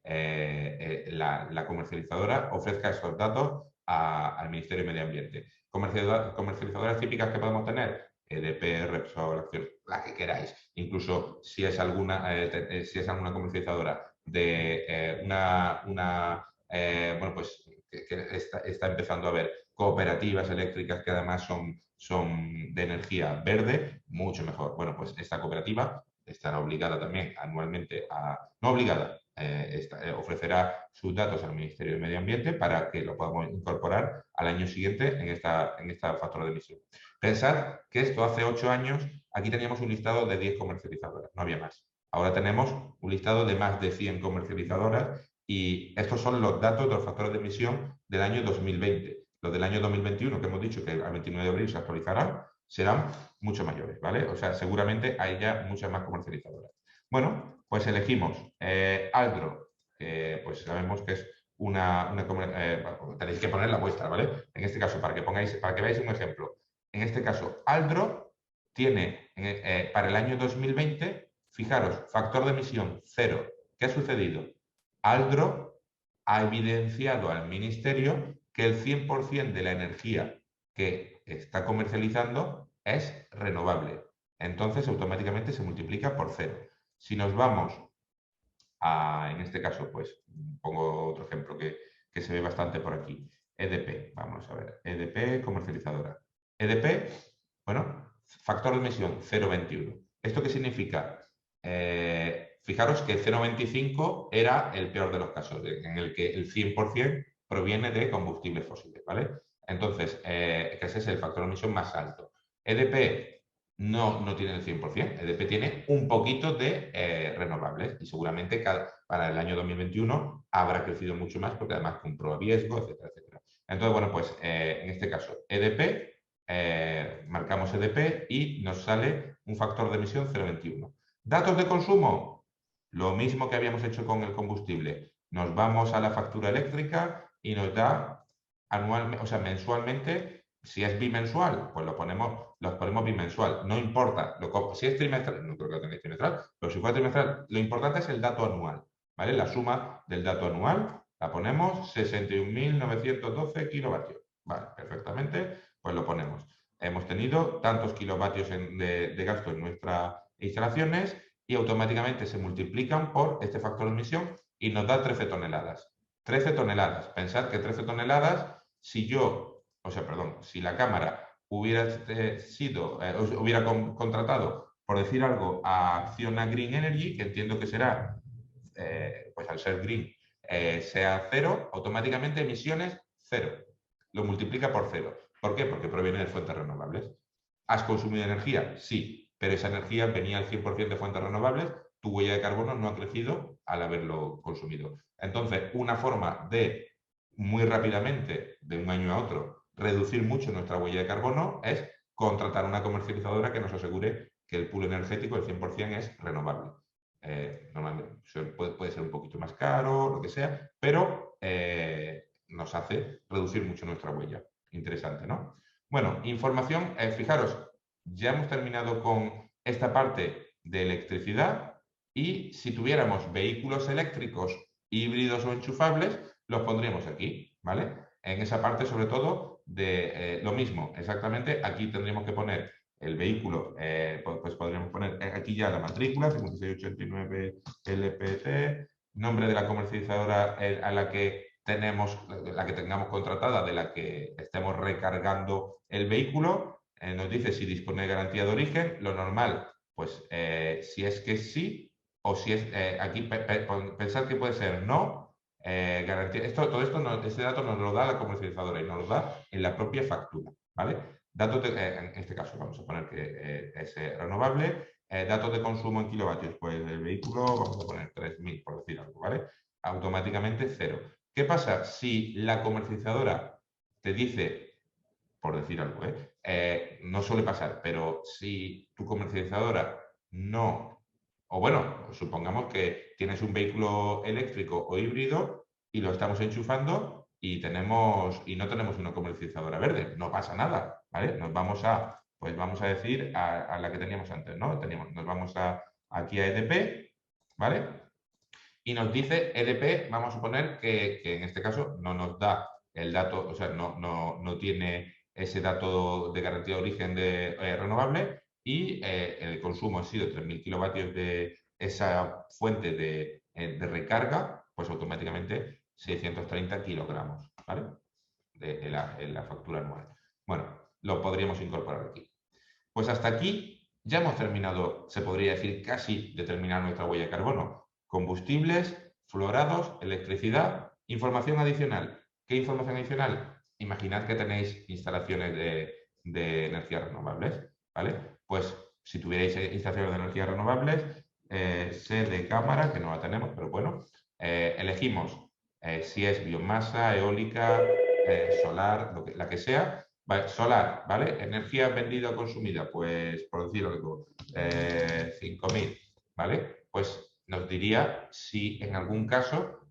la comercializadora ofrezca esos datos al Ministerio de Medio Ambiente. Comercializadoras típicas que podemos tener, EDP, Repsol, la que queráis. Incluso si es alguna comercializadora de bueno, pues que está empezando a haber cooperativas eléctricas que además son de energía verde, mucho mejor. Bueno, pues esta cooperativa estará obligada también anualmente no obligada, ofrecerá sus datos al Ministerio de Medio Ambiente para que lo podamos incorporar al año siguiente en esta factura de emisión. Pensad que esto hace 8 años, aquí teníamos un listado de 10 comercializadoras, no había más. Ahora tenemos un listado de más de 100 comercializadoras y estos son los datos de los factores de emisión del año 2020. Los del año 2021, que hemos dicho que al 29 de abril se actualizarán, serán mucho mayores, ¿vale? O sea, seguramente hay ya muchas más comercializadoras. Bueno, pues elegimos Aldro, pues sabemos que es tenéis que poner la vuestra, ¿vale? En este caso, para que veáis un ejemplo. En este caso, Aldro tiene para el año 2020, fijaros, factor de emisión 0. ¿Qué ha sucedido? Aldro ha evidenciado al Ministerio que el 100% de la energía que está comercializando es renovable. Entonces, automáticamente se multiplica por 0. Si nos vamos a, en este caso, pues pongo otro ejemplo que se ve bastante por aquí. EDP, vamos a ver, EDP comercializadora. EDP, bueno, factor de emisión 0,21. ¿Esto qué significa? Fijaros que 0,25 era el peor de los casos, en el que el 100% proviene de combustibles fósiles, ¿vale? Entonces, ese es el factor de emisión más alto. EDP no tiene el 100%, EDP tiene un poquito de renovables y seguramente para el año 2021 habrá crecido mucho más porque además compró a riesgo, etcétera, etcétera. Entonces, bueno, pues en este caso, EDP, marcamos EDP y nos sale un factor de emisión 0,21. Datos de consumo, lo mismo que habíamos hecho con el combustible. Nos vamos a la factura eléctrica y nos da anualmente, o sea, mensualmente. Si es bimensual, pues los ponemos bimensual. No importa. Si es trimestral, no creo que lo tengáis trimestral, pero si fuera trimestral, lo importante es el dato anual. ¿Vale? La suma del dato anual la ponemos 61.912 kilovatios. Vale, perfectamente, pues lo ponemos. Hemos tenido tantos kilovatios de gasto en nuestras instalaciones y automáticamente se multiplican por este factor de emisión y nos da 13 toneladas. 13 toneladas. Pensad que 13 toneladas, si la Cámara hubiera contratado, por decir algo, a Acciona Green Energy, que entiendo que será, pues al ser green, sea 0, automáticamente emisiones 0. Lo multiplica por 0. ¿Por qué? Porque proviene de fuentes renovables. ¿Has consumido energía? Sí, pero esa energía venía al 100% de fuentes renovables, tu huella de carbono no ha crecido al haberlo consumido. Entonces, una forma de, muy rápidamente, de un año a otro, reducir mucho nuestra huella de carbono es contratar una comercializadora que nos asegure que el pool energético, el 100%, es renovable. Normalmente puede ser un poquito más caro, lo que sea, pero nos hace reducir mucho nuestra huella. Interesante, ¿no? Bueno, información, fijaros, ya hemos terminado con esta parte de electricidad y si tuviéramos vehículos eléctricos híbridos o enchufables, los pondríamos aquí, ¿vale? En esa parte, sobre todo, de lo mismo, exactamente, aquí tendríamos que poner el vehículo, pues podríamos poner aquí ya la matrícula, 5689 LPT, nombre de la comercializadora a la que tengamos contratada, de la que estemos recargando el vehículo, nos dice si dispone de garantía de origen, lo normal, pues si es que sí, o si es, aquí pensar que puede ser no, garantía. Ese dato nos lo da la comercializadora y nos lo da en la propia factura, ¿vale? Datos en este caso vamos a poner que es renovable. Datos de consumo en kilovatios, pues el vehículo vamos a poner 3.000, por decir algo, ¿vale? Automáticamente 0. ¿Qué pasa si la comercializadora te dice, por decir algo, no suele pasar, pero si tu comercializadora no, o bueno, supongamos que tienes un vehículo eléctrico o híbrido y lo estamos enchufando y no tenemos una comercializadora verde, no pasa nada, ¿vale? Nos vamos vamos a decir a la que teníamos antes, ¿no? Nos vamos aquí a EDP, ¿vale? Y nos dice EDP, vamos a suponer que en este caso no nos da el dato, o sea, no tiene ese dato de garantía de origen renovable y el consumo ha sido 3.000 kilovatios de esa fuente de recarga, pues automáticamente 630 kilogramos, ¿vale? En la factura anual. Bueno, lo podríamos incorporar aquí. Pues hasta aquí ya hemos terminado, se podría decir, casi de terminar nuestra huella de carbono. Combustibles, fluorados, electricidad, información adicional. ¿Qué información adicional? Imaginad que tenéis instalaciones de energías renovables, ¿vale? Pues si tuvierais instalaciones de energías renovables, sé de cámara, que no la tenemos, pero bueno, elegimos si es biomasa, eólica, solar, la que sea. Vale, solar, ¿vale? Energía vendida o consumida, pues por decir algo, 5.000, ¿vale? Pues nos diría si en algún caso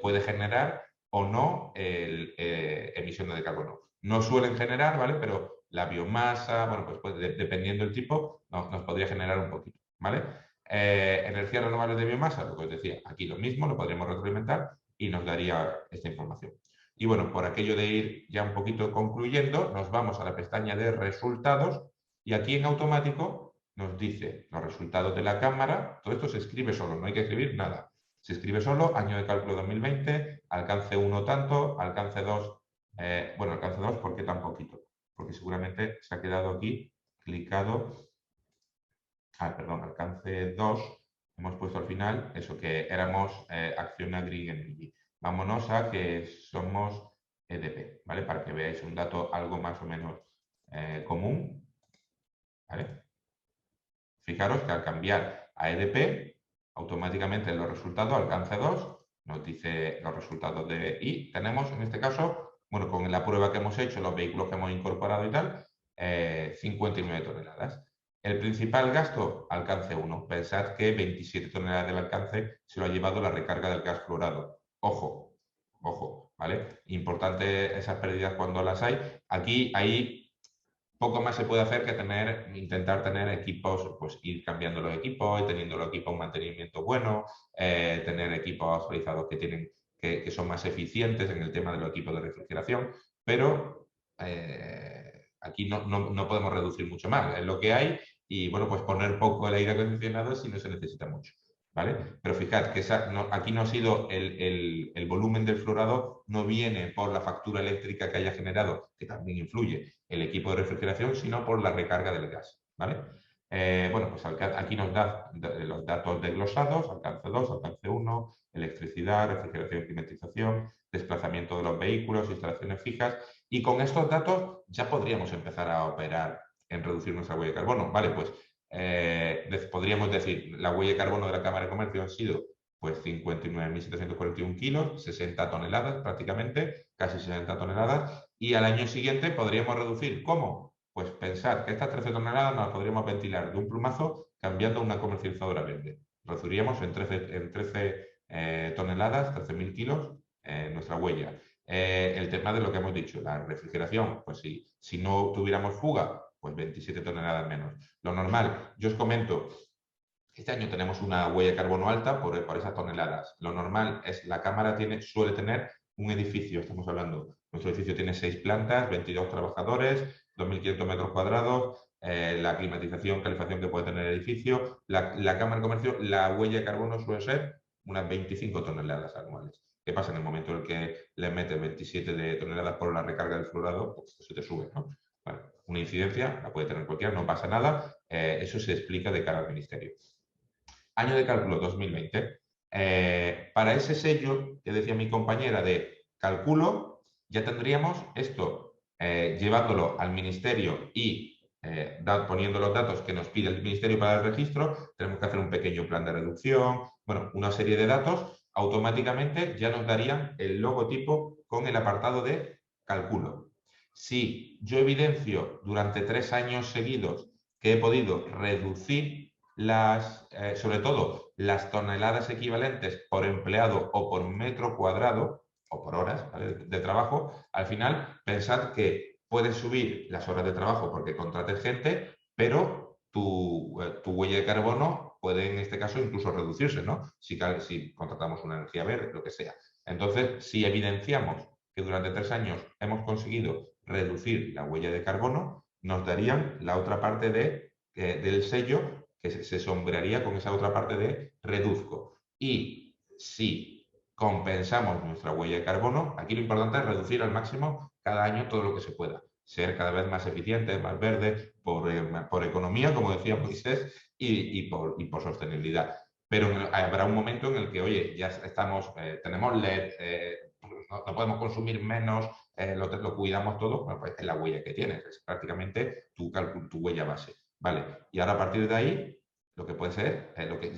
puede generar o no emisiones de carbono. No suelen generar, ¿vale? Pero la biomasa, bueno, pues dependiendo del tipo, nos podría generar un poquito, ¿vale? Energías renovables de biomasa, lo que os decía, aquí lo mismo, lo podríamos retroalimentar y nos daría esta información. Y bueno, por aquello de ir ya un poquito concluyendo, nos vamos a la pestaña de resultados y aquí en automático nos dice los resultados de la cámara. Todo esto se escribe solo, no hay que escribir nada. Se escribe solo, año de cálculo 2020, alcance 1 tanto, alcance 2, bueno, alcance 2, ¿por qué tan poquito? Porque seguramente se ha quedado aquí clicado, perdón, alcance 2, hemos puesto al final eso que éramos Acciona Green Energy. Vámonos a que somos EDP, ¿vale? Para que veáis un dato algo más o menos común, ¿vale? Fijaros que al cambiar a EDP, automáticamente los resultados, alcance 2, nos dice los resultados de... Y tenemos, en este caso, bueno, con la prueba que hemos hecho, los vehículos que hemos incorporado y tal, 59 toneladas. El principal gasto, alcance 1. Pensad que 27 toneladas del alcance se lo ha llevado la recarga del gas fluorado. Ojo, ojo, ¿vale? Importante esas pérdidas cuando las hay. Aquí, ahí... Poco más se puede hacer que intentar tener equipos, pues ir cambiando los equipos y teniendo los equipos un mantenimiento bueno, tener equipos actualizados que son más eficientes en el tema de los equipos de refrigeración, pero aquí no podemos reducir mucho más, es lo que hay y bueno, pues poner poco el aire acondicionado si no se necesita mucho. ¿Vale? Pero fijad que aquí no ha sido el volumen del fluorado, no viene por la factura eléctrica que haya generado, que también influye el equipo de refrigeración, sino por la recarga del gas. ¿Vale? Bueno, pues aquí nos da los datos desglosados, alcance 2, alcance 1, electricidad, refrigeración y climatización, desplazamiento de los vehículos, instalaciones fijas, y con estos datos ya podríamos empezar a operar en reducir nuestra huella de carbono. Vale, pues podríamos decir, la huella de carbono de la Cámara de Comercio han sido pues 59.741 kilos, 60 toneladas prácticamente, casi 60 toneladas, y al año siguiente podríamos reducir. ¿Cómo? Pues pensar que estas 13 toneladas nos las podríamos ventilar de un plumazo cambiando a una comercializadora verde. Reduciríamos en 13 toneladas, 13.000 kilos, nuestra huella. El tema de lo que hemos dicho, la refrigeración, pues si no tuviéramos fuga, pues 27 toneladas menos. Lo normal, yo os comento, este año tenemos una huella de carbono alta por esas toneladas. Lo normal es, la Cámara suele tener un edificio, estamos hablando, nuestro edificio tiene 6 plantas, 22 trabajadores, 2.500 metros cuadrados, la climatización, calefacción que puede tener el edificio, la Cámara de Comercio, la huella de carbono suele ser unas 25 toneladas anuales. ¿Qué pasa? En el momento en el que le metes 27 de toneladas por la recarga del fluorado, pues eso te sube, ¿no? Bueno, una incidencia la puede tener cualquiera, no pasa nada, eso se explica de cara al Ministerio. Año de cálculo 2020. Para ese sello que decía mi compañera de cálculo, ya tendríamos esto llevándolo al Ministerio y poniendo los datos que nos pide el Ministerio para el registro, tenemos que hacer un pequeño plan de reducción, bueno, una serie de datos, automáticamente ya nos darían el logotipo con el apartado de cálculo. Si yo evidencio durante 3 años seguidos que he podido reducir sobre todo las toneladas equivalentes por empleado o por metro cuadrado o por horas, ¿vale?, de trabajo, al final pensad que puedes subir las horas de trabajo porque contrates gente, pero tu huella de carbono puede en este caso incluso reducirse, ¿no? Si contratamos una energía verde, lo que sea. Entonces, si evidenciamos que durante 3 años hemos conseguido reducir la huella de carbono, nos darían la otra parte del sello que se sombrearía con esa otra parte de reduzco. Y si compensamos nuestra huella de carbono, aquí lo importante es reducir al máximo cada año todo lo que se pueda. Ser cada vez más eficiente, más verde, por economía, como decía Moisés, y por sostenibilidad. Pero habrá un momento en el que, oye, ya estamos, tenemos LED, no podemos consumir menos, lo cuidamos todo, bueno, pues es la huella que tienes, es prácticamente tu huella base. Vale, y ahora a partir de ahí, lo que puede ser,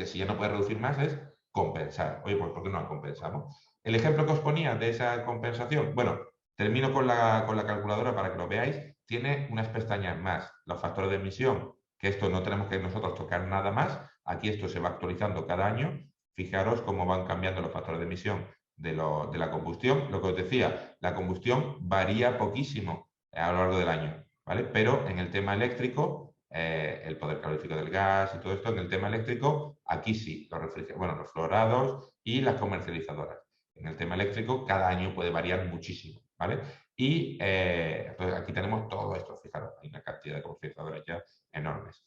si ya no puedes reducir más, es compensar. Oye, pues ¿por qué no la compensamos? El ejemplo que os ponía de esa compensación, bueno, termino con la calculadora para que lo veáis, tiene unas pestañas más, los factores de emisión, que esto no tenemos que nosotros tocar nada más, aquí esto se va actualizando cada año, fijaros cómo van cambiando los factores de emisión de la combustión. Lo que os decía, la combustión varía poquísimo a lo largo del año. ¿vale? Pero en el tema eléctrico, el poder calorífico del gas y todo esto, en el tema eléctrico, aquí sí, los fluorados y las comercializadoras. En el tema eléctrico, cada año puede variar muchísimo, ¿vale? Y pues aquí tenemos todo esto, fijaros, hay una cantidad de comercializadoras ya enormes.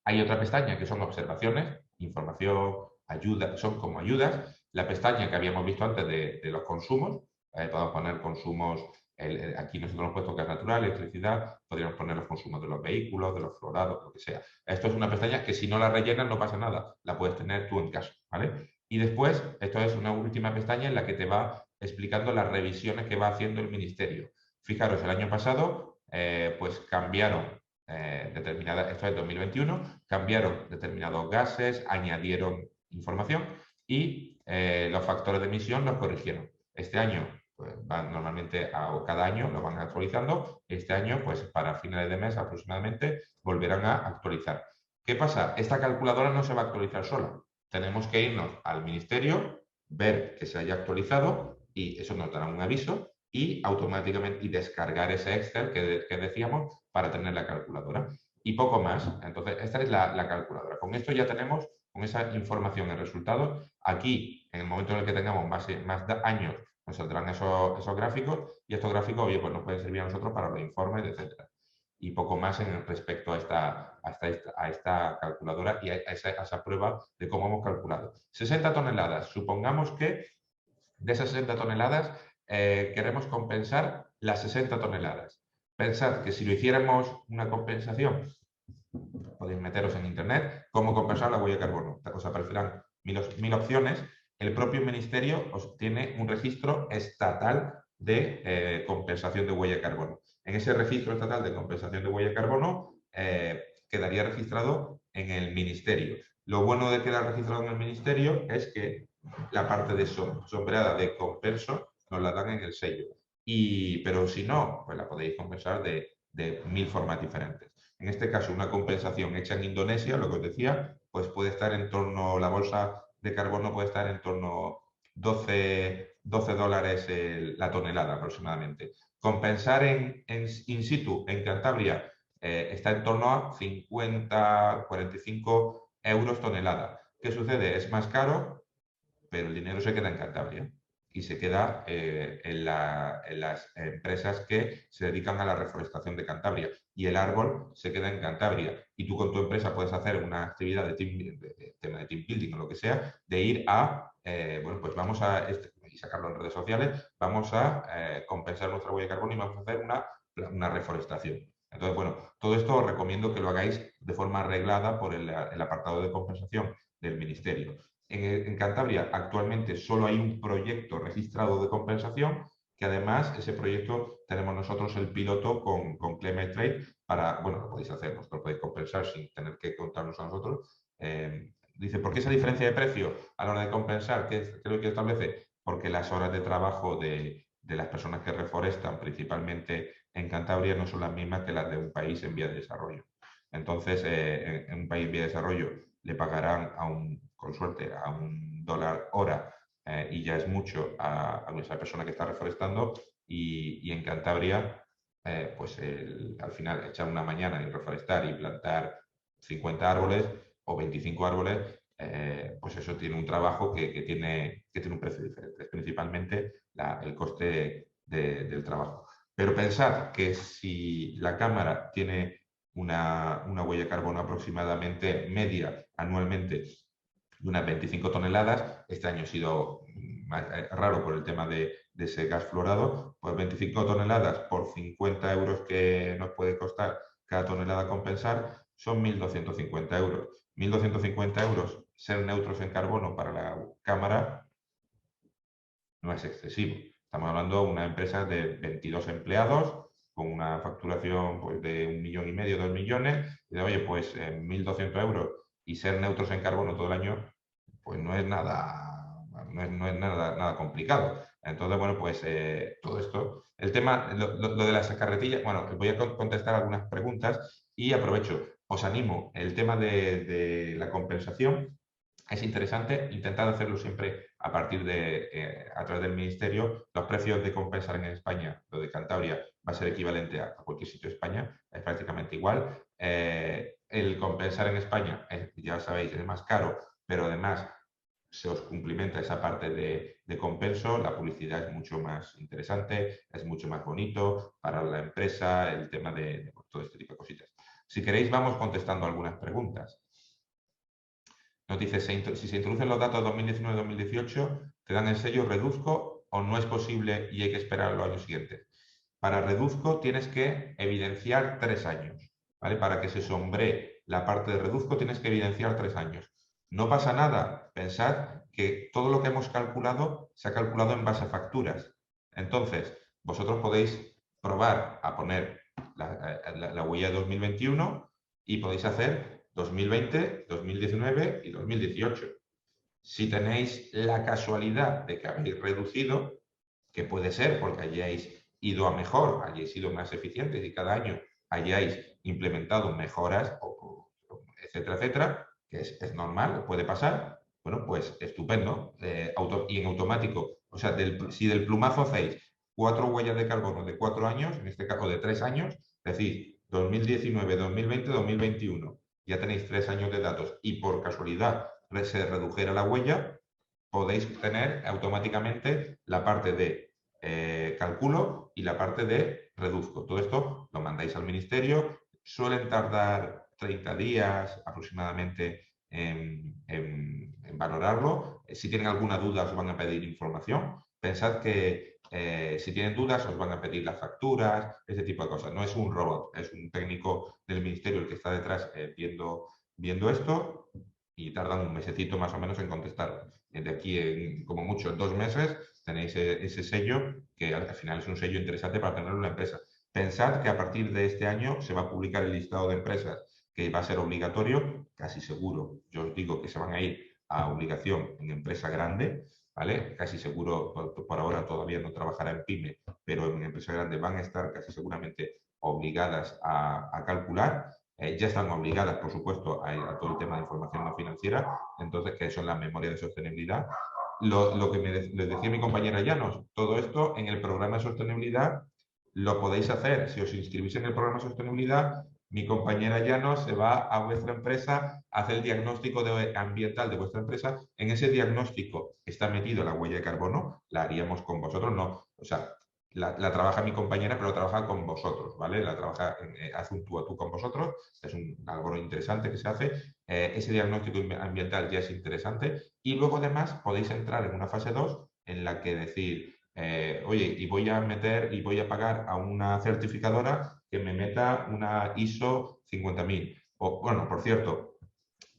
Hay otra pestaña que son observaciones, información, ayuda, son como ayudas. La pestaña que habíamos visto antes de los consumos, podemos poner consumos, aquí nosotros hemos puesto gas natural, electricidad, podríamos poner los consumos de los vehículos, de los fluorados, lo que sea. Esto es una pestaña que si no la rellenas no pasa nada, la puedes tener tú en casa, ¿vale? Y después, esto es una última pestaña en la que te va explicando las revisiones que va haciendo el Ministerio. Fijaros, el año pasado, pues cambiaron esto es 2021, cambiaron determinados gases, añadieron información y los factores de emisión los corrigieron. Este año, pues normalmente cada año lo van actualizando. Este año, pues para finales de mes aproximadamente, volverán a actualizar. ¿Qué pasa? Esta calculadora no se va a actualizar sola. Tenemos que irnos al ministerio, ver que se haya actualizado y eso nos dará un aviso y automáticamente descargar ese Excel que decíamos para tener la calculadora. Y poco más. Entonces, esta es la calculadora. Con esto ya tenemos, con esa información, el resultado. Aquí, en el momento en el que tengamos más años, nos saldrán esos gráficos y estos gráficos, oye, pues nos pueden servir a nosotros para los informes, etc. Y poco más respecto a esta calculadora y a esa prueba de cómo hemos calculado. 60 toneladas. Supongamos que de esas 60 toneladas queremos compensar las 60 toneladas. Pensad que si lo hiciéramos una compensación, podéis meteros en internet, cómo compensar la huella de carbono. Os aparecerán mil opciones. El propio ministerio os tiene un registro estatal de compensación de huella de carbono. En ese registro estatal de compensación de huella de carbono quedaría registrado en el ministerio. Lo bueno de quedar registrado en el ministerio es que la parte de sombreada de compenso nos la dan en el sello. Pero si no, pues la podéis compensar de 1000 formas diferentes. En este caso, una compensación hecha en Indonesia, lo que os decía, pues puede estar en torno, la bolsa de carbono puede estar en torno $12 la tonelada aproximadamente. Compensar in situ en Cantabria está en torno a 50, 45 euros tonelada. ¿Qué sucede? Es más caro, pero el dinero se queda en Cantabria y se queda en las empresas que se dedican a la reforestación de Cantabria y el árbol se queda en Cantabria y tú con tu empresa puedes hacer una actividad de tema de team building o lo que sea, de ir a, bueno, pues vamos a, y sacarlo en redes sociales, vamos a compensar nuestra huella de carbono y vamos a hacer una reforestación. Entonces, bueno, todo esto os recomiendo que lo hagáis de forma arreglada por el apartado de compensación del Ministerio. En Cantabria actualmente solo hay un proyecto registrado de compensación, que además ese proyecto tenemos nosotros el piloto con Climate Trade para, bueno, lo podéis hacer, vosotros podéis compensar sin tener que contarnos a nosotros. Dice, ¿por qué esa diferencia de precio a la hora de compensar? ¿Qué es lo que establece? Porque las horas de trabajo de las personas que reforestan, principalmente en Cantabria, no son las mismas que las de un país en vía de desarrollo. Entonces, en un país en vía de desarrollo le pagarán con suerte a $1 hora y ya es mucho a esa persona que está reforestando y en Cantabria pues al final echar una mañana y reforestar y plantar 50 árboles o 25 árboles, pues eso tiene un trabajo que tiene un precio diferente, es principalmente el coste del trabajo. Pero pensad que si la Cámara tiene una huella de carbono aproximadamente media anualmente de unas 25 toneladas. Este año ha sido raro por el tema de ese gas fluorado. Pues 25 toneladas por 50 euros que nos puede costar cada tonelada compensar son 1.250 euros. 1.250 euros ser neutros en carbono para la Cámara no es excesivo. Estamos hablando de una empresa de 22 empleados con una facturación pues, de 1,5 millones, 2 millones, y de, oye, pues 1.200 euros y ser neutros en carbono todo el año, pues no es nada, nada complicado. Entonces, bueno, pues todo esto, el tema, lo de las carretillas, bueno, voy a contestar algunas preguntas y aprovecho, os animo, el tema de la compensación, es interesante intentar hacerlo siempre a partir a través del Ministerio. Los precios de compensar en España, lo de Cantabria, va a ser equivalente a cualquier sitio de España, es prácticamente igual. El compensar en España, ya sabéis, es más caro, pero además se os cumplimenta esa parte de compenso, la publicidad es mucho más interesante, es mucho más bonito para la empresa, el tema de todo este tipo de cositas. Si queréis, vamos contestando algunas preguntas. Nos dice, si se introducen los datos 2019-2018, ¿te dan el sello reduzco o no es posible y hay que esperar los años siguientes? Para reduzco tienes que evidenciar 3 años, ¿vale? Para que se sombree la parte de reduzco tienes que evidenciar 3 años. No pasa nada, pensad que todo lo que hemos calculado se ha calculado en base a facturas. Entonces, vosotros podéis probar a poner la huella de 2021 y podéis hacer 2020, 2019 y 2018. Si tenéis la casualidad de que habéis reducido, que puede ser porque hayáis ido a mejor, hayáis sido más eficientes y cada año hayáis implementado mejoras, etcétera, etcétera, que es normal, puede pasar, bueno, pues estupendo. Y en automático, o sea, si del plumazo hacéis 4 huellas de carbono de 4 años, en este caso de 3 años, decís 2019, 2020, 2021, ya tenéis 3 años de datos y por casualidad se redujera la huella, podéis tener automáticamente la parte de calculo y la parte de reduzco. Todo esto lo mandáis al ministerio, suelen tardar 30 días aproximadamente en valorarlo. Si tienen alguna duda os van a pedir información. Pensad que si tienen dudas os van a pedir las facturas, ese tipo de cosas. No es un robot, es un técnico del ministerio el que está detrás viendo esto y tardan un mesecito más o menos en contestar. De aquí, como mucho, 2 meses, tenéis ese sello, que al final es un sello interesante para tenerlo en la empresa. Pensad que a partir de este año se va a publicar el listado de empresas que va a ser obligatorio, casi seguro. Yo os digo que se van a ir a obligación en empresa grande, ¿vale? Casi seguro, por ahora todavía no trabajará en PYME, pero en empresa grande van a estar casi seguramente obligadas a calcular. Ya están obligadas, por supuesto, a todo el tema de información no financiera, entonces, que son las memorias de sostenibilidad. Lo que les decía mi compañera Llanos, todo esto en el programa de sostenibilidad lo podéis hacer. Si os inscribís en el programa de sostenibilidad, mi compañera Llanos se va a vuestra empresa, hace el diagnóstico ambiental de vuestra empresa. En ese diagnóstico está metido la huella de carbono, la haríamos con vosotros, no, o sea, la trabaja mi compañera, pero trabaja con vosotros, ¿vale? La trabaja, hace un tú a tú con vosotros, es algo interesante que se hace. Ese diagnóstico ambiental ya es interesante y luego además podéis entrar en una fase 2 en la que decir, oye, y voy a meter y voy a pagar a una certificadora que me meta una ISO 50000. O, bueno, por cierto,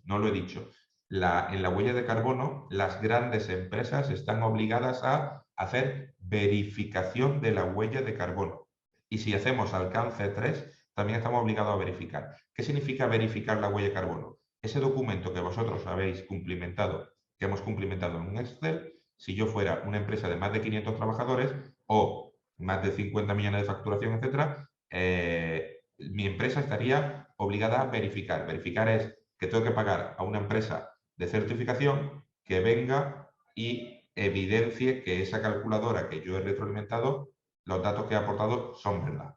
no lo he dicho, en la huella de carbono las grandes empresas están obligadas a hacer verificación de la huella de carbono. Y si hacemos alcance 3, también estamos obligados a verificar. ¿Qué significa verificar la huella de carbono? Ese documento que vosotros habéis cumplimentado, que hemos cumplimentado en un Excel, si yo fuera una empresa de más de 500 trabajadores o más de 50 millones de facturación, etcétera, mi empresa estaría obligada a verificar. Verificar es que tengo que pagar a una empresa de certificación que venga y evidencie que esa calculadora que yo he retroalimentado, los datos que he aportado son verdad.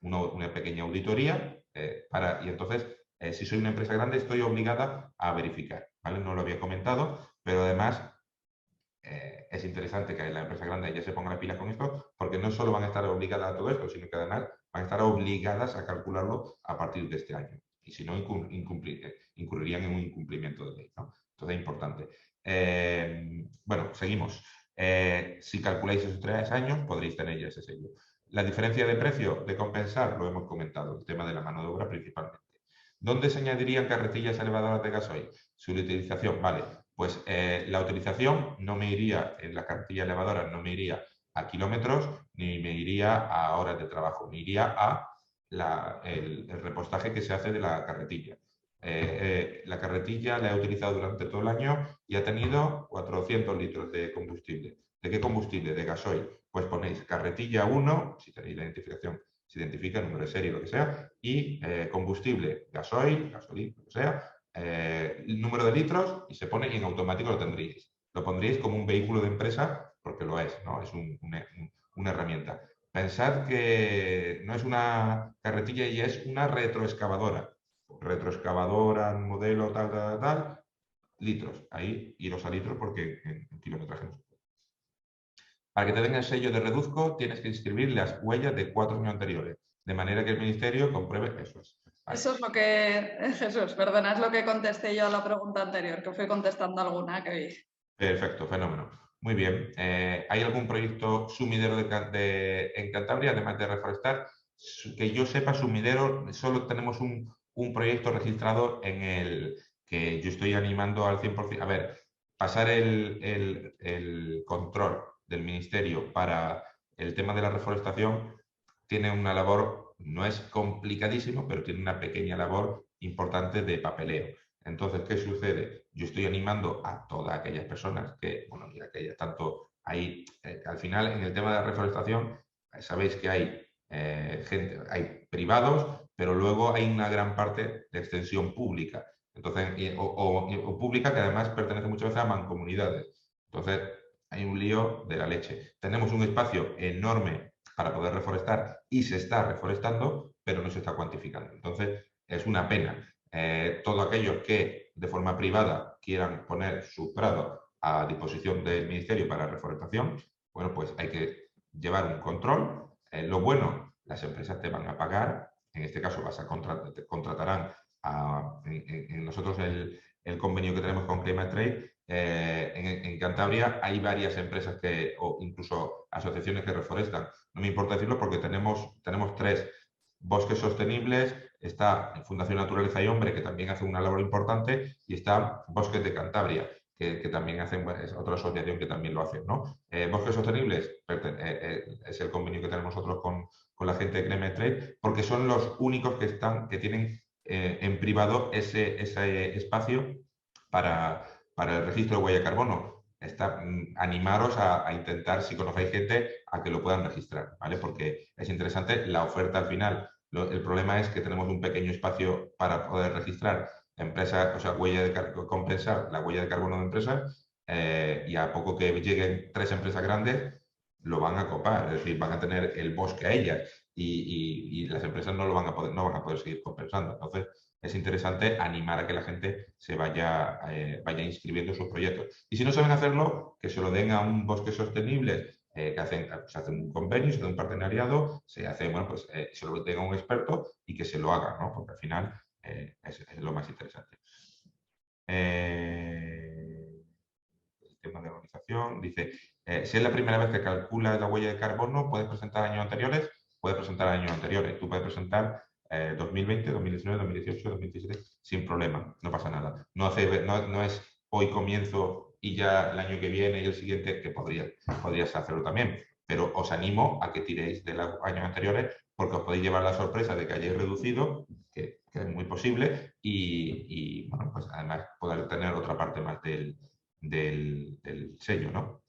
Una pequeña auditoría y entonces, si soy una empresa grande, estoy obligada a verificar, ¿vale? No lo había comentado, pero además es interesante que la empresa grande ya se ponga las pilas con esto, porque no solo van a estar obligadas a todo esto, sino que además van a estar obligadas a calcularlo a partir de este año. Y si no, incurrirían en un incumplimiento de ley, ¿no? Entonces es importante. Bueno, seguimos. Si calculáis esos 3 años, podréis tener ya ese sello. La diferencia de precio de compensar, lo hemos comentado, el tema de la mano de obra principalmente. ¿Dónde se añadirían carretillas elevadoras de gasoil? Su utilización, vale. Pues la utilización no me iría, en la carretilla elevadora no me iría a kilómetros, ni me iría a horas de trabajo, me iría a el repostaje que se hace de la carretilla. La carretilla la he utilizado durante todo el año y ha tenido 400 litros de combustible. ¿De qué combustible? De gasoil. Pues ponéis carretilla 1, si tenéis la identificación, se identifica el número de serie, lo que sea, y combustible, gasoil, gasolina, lo que sea, el número de litros y se pone y en automático lo tendríais. Lo pondríais como un vehículo de empresa porque lo es, ¿no? Es una herramienta. Pensad que no es una carretilla y es una retroexcavadora. Retroexcavadora, modelo, tal, tal, tal, litros. Ahí iros a litros porque en kilometraje no. Para que te den el sello de reduzco, tienes que inscribir las huellas de 4 años anteriores, de manera que el ministerio compruebe eso. Vale. Eso es lo que, Jesús, perdona, es lo que contesté yo a la pregunta anterior, que fui contestando alguna que vi. Perfecto, fenómeno. Muy bien. ¿Hay algún proyecto sumidero en Cantabria, además de reforestar? Que yo sepa, sumidero, solo tenemos un proyecto registrado en el que yo estoy animando al 100%. A ver, pasar el control del ministerio para el tema de la reforestación tiene una labor, no es complicadísimo, pero tiene una pequeña labor importante de papeleo. Entonces, ¿qué sucede? Yo estoy animando a todas aquellas personas que, bueno, mira, que tanto hay, al final, en el tema de la reforestación, sabéis que hay gente, hay privados, pero luego hay una gran parte de extensión pública. Entonces, o pública que además pertenece muchas veces a mancomunidades. Entonces, hay un lío de la leche. Tenemos un espacio enorme para poder reforestar y se está reforestando, pero no se está cuantificando. Entonces, es una pena. Todos aquellos que de forma privada quieran poner su prado a disposición del Ministerio para reforestación, bueno, pues hay que llevar un control. Lo bueno, las empresas te van a pagar, en este caso contratarán en nosotros el convenio que tenemos con Climate Trade. En Cantabria hay varias empresas o incluso asociaciones que reforestan. No me importa decirlo porque tenemos 3 bosques sostenibles, está Fundación Naturaleza y Hombre, que también hace una labor importante, y está Bosques de Cantabria, que también hacen, es otra asociación que también lo hace, ¿no? Bosques Sostenibles es el convenio que tenemos nosotros con la gente de Climate Trade, porque son los únicos que tienen en privado ese espacio para el registro de huella de carbono. Animaros a intentar, si conocéis gente, a que lo puedan registrar, ¿vale? Porque es interesante la oferta al final. El problema es que tenemos un pequeño espacio para poder registrar empresas, o sea, compensar la huella de carbono de empresas, y a poco que lleguen 3 empresas grandes, lo van a copar, es decir, van a tener el bosque a ellas y las empresas no van a poder seguir compensando. Entonces, es interesante animar a que la gente se vaya inscribiendo sus proyectos. Y si no saben hacerlo, que se lo den a un bosque sostenible, se hace un convenio, se hace un partenariado, se hace, bueno, pues se lo den a un experto y que se lo haga, ¿no? Porque al final es lo más interesante. El tema de organización dice, si es la primera vez que calculas la huella de carbono, ¿puedes presentar años anteriores? Puedes presentar años anteriores. Tú puedes presentar 2020, 2019, 2018, 2017, sin problema, no pasa nada. No es hoy comienzo y ya el año que viene y el siguiente, que podrías hacerlo también, pero os animo a que tiréis de los años anteriores porque os podéis llevar la sorpresa de que hayáis reducido, que es muy posible, y bueno, pues además poder tener otra parte más del sello, ¿no?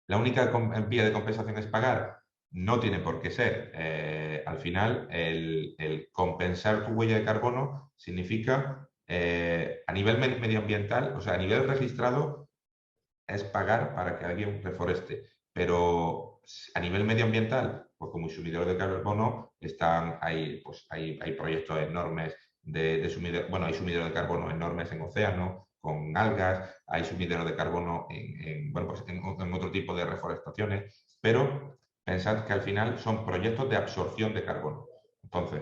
La única vía de compensación es pagar. No tiene por qué ser. Al final, el compensar tu huella de carbono significa, a nivel medioambiental, o sea, a nivel registrado, es pagar para que alguien reforeste. Pero a nivel medioambiental, pues como sumidero de carbono, hay proyectos enormes de sumidero, bueno, hay sumideros de carbono enormes en océano, con algas, hay sumideros de carbono en otro tipo de reforestaciones, pero pensad que al final son proyectos de absorción de carbono. Entonces,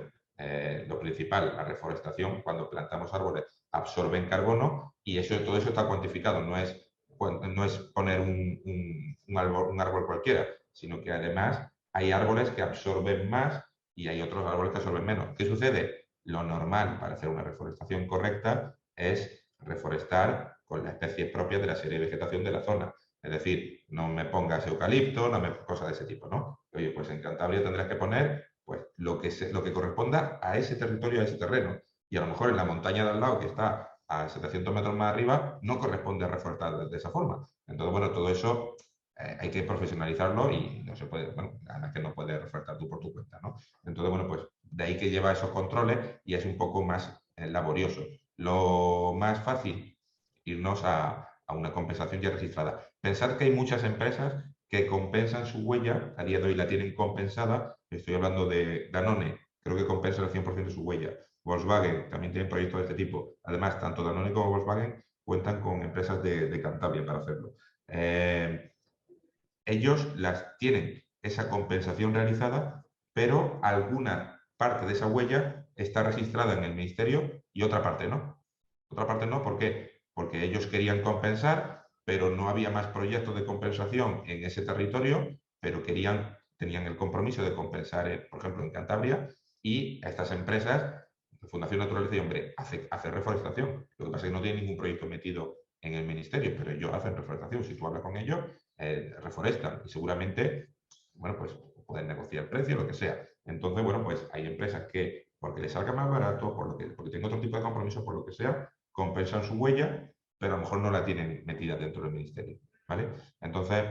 lo principal, la reforestación, cuando plantamos árboles, absorben carbono y todo eso está cuantificado, no es poner un árbol cualquiera, sino que además hay árboles que absorben más y hay otros árboles que absorben menos. ¿Qué sucede? Lo normal para hacer una reforestación correcta es reforestar con las especies propias de la serie de vegetación de la zona. Es decir, no me pongas eucalipto, cosas de ese tipo, ¿no? Oye, pues en Cantabria tendrás que poner pues, lo que corresponda a ese territorio, a ese terreno. Y a lo mejor en la montaña de al lado, que está a 700 metros más arriba, no corresponde a reforestar de esa forma. Entonces, bueno, todo eso hay que profesionalizarlo y no se puede, bueno, además que no puedes reforestar tú por tu cuenta, ¿no? Entonces, bueno, pues de ahí que lleva esos controles y es un poco más laborioso. Lo más fácil, irnos a una compensación ya registrada. Pensad que hay muchas empresas que compensan su huella, a día de hoy la tienen compensada, estoy hablando de Danone, creo que compensa el 100% de su huella. Volkswagen también tiene proyectos de este tipo. Además, tanto Danone como Volkswagen cuentan con empresas de Cantabria para hacerlo. Ellos las tienen esa compensación realizada, pero alguna parte de esa huella está registrada en el ministerio y otra parte no. Otra parte no, ¿por qué? Porque ellos querían compensar, pero no había más proyectos de compensación en ese territorio, pero tenían el compromiso de compensar, por ejemplo, en Cantabria, y a estas empresas, Fundación Naturaleza y Hombre, hace reforestación. Lo que pasa es que no tiene ningún proyecto metido en el ministerio, pero ellos hacen reforestación. Si tú hablas con ellos, reforestan y seguramente, bueno, pues pueden negociar el precio, lo que sea. Entonces, bueno, pues hay empresas que, porque les salga más barato, porque tienen otro tipo de compromiso, por lo que sea, compensan su huella, pero a lo mejor no la tienen metida dentro del ministerio, ¿vale? Entonces,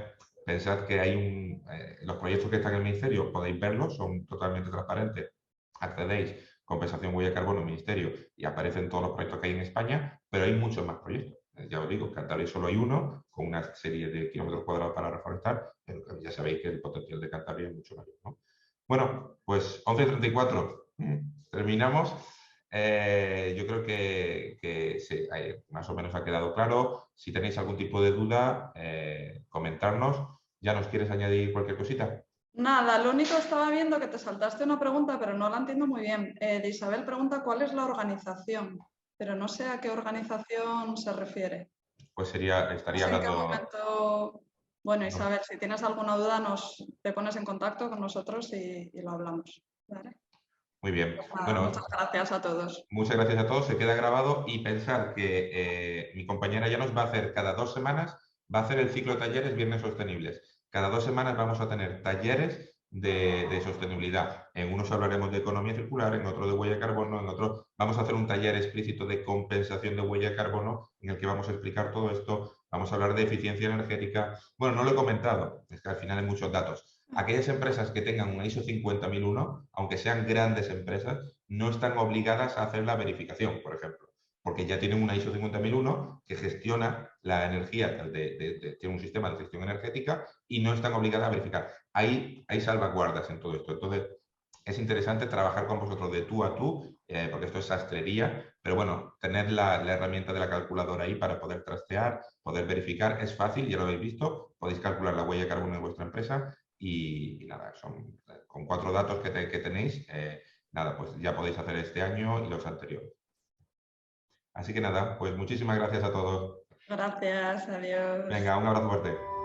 pensad que hay los proyectos que están en el ministerio, podéis verlos, son totalmente transparentes, accedéis, compensación huella de carbono en el ministerio y aparecen todos los proyectos que hay en España, pero hay muchos más proyectos. Ya os digo, en Cantabria solo hay uno, con una serie de kilómetros cuadrados para reforestar, pero ya sabéis que el potencial de Cantabria es mucho mayor, ¿no? Bueno, pues 11:34, terminamos. Yo creo que sí, más o menos ha quedado claro. Si tenéis algún tipo de duda, comentarnos. ¿Ya nos quieres añadir cualquier cosita? Nada, lo único estaba viendo que te saltaste una pregunta, pero no la entiendo muy bien. De Isabel pregunta cuál es la organización, pero no sé a qué organización se refiere. Pues estaría ¿En qué hablando... momento? Bueno, Isabel, si tienes alguna duda, te pones en contacto con nosotros y lo hablamos. ¿Vale? Muy bien. Pues nada, Bueno, muchas gracias a todos. muchas gracias a todos. Se queda grabado y pensar que mi compañera ya nos va a hacer cada 2 semanas, va a hacer el ciclo de talleres Viernes Sostenibles. Cada 2 semanas vamos a tener talleres de sostenibilidad. En unos hablaremos de economía circular, en otro de huella de carbono, en otro vamos a hacer un taller explícito de compensación de huella de carbono en el que vamos a explicar todo esto. Vamos a hablar de eficiencia energética. Bueno, no lo he comentado, es que al final hay muchos datos. Aquellas empresas que tengan una ISO 50001, aunque sean grandes empresas, no están obligadas a hacer la verificación, por ejemplo, porque ya tienen una ISO 50001 que gestiona la energía, tiene un sistema de gestión energética y no están obligadas a verificar. Hay salvaguardas en todo esto. Entonces, es interesante trabajar con vosotros de tú a tú, porque esto es sastrería, pero bueno, tener la herramienta de la calculadora ahí para poder trastear, poder verificar, es fácil, ya lo habéis visto, podéis calcular la huella de carbono de vuestra empresa y nada, con 4 datos que tenéis, nada, pues ya podéis hacer este año y los anteriores. Así que nada, pues muchísimas gracias a todos. Gracias, adiós. Venga, un abrazo fuerte.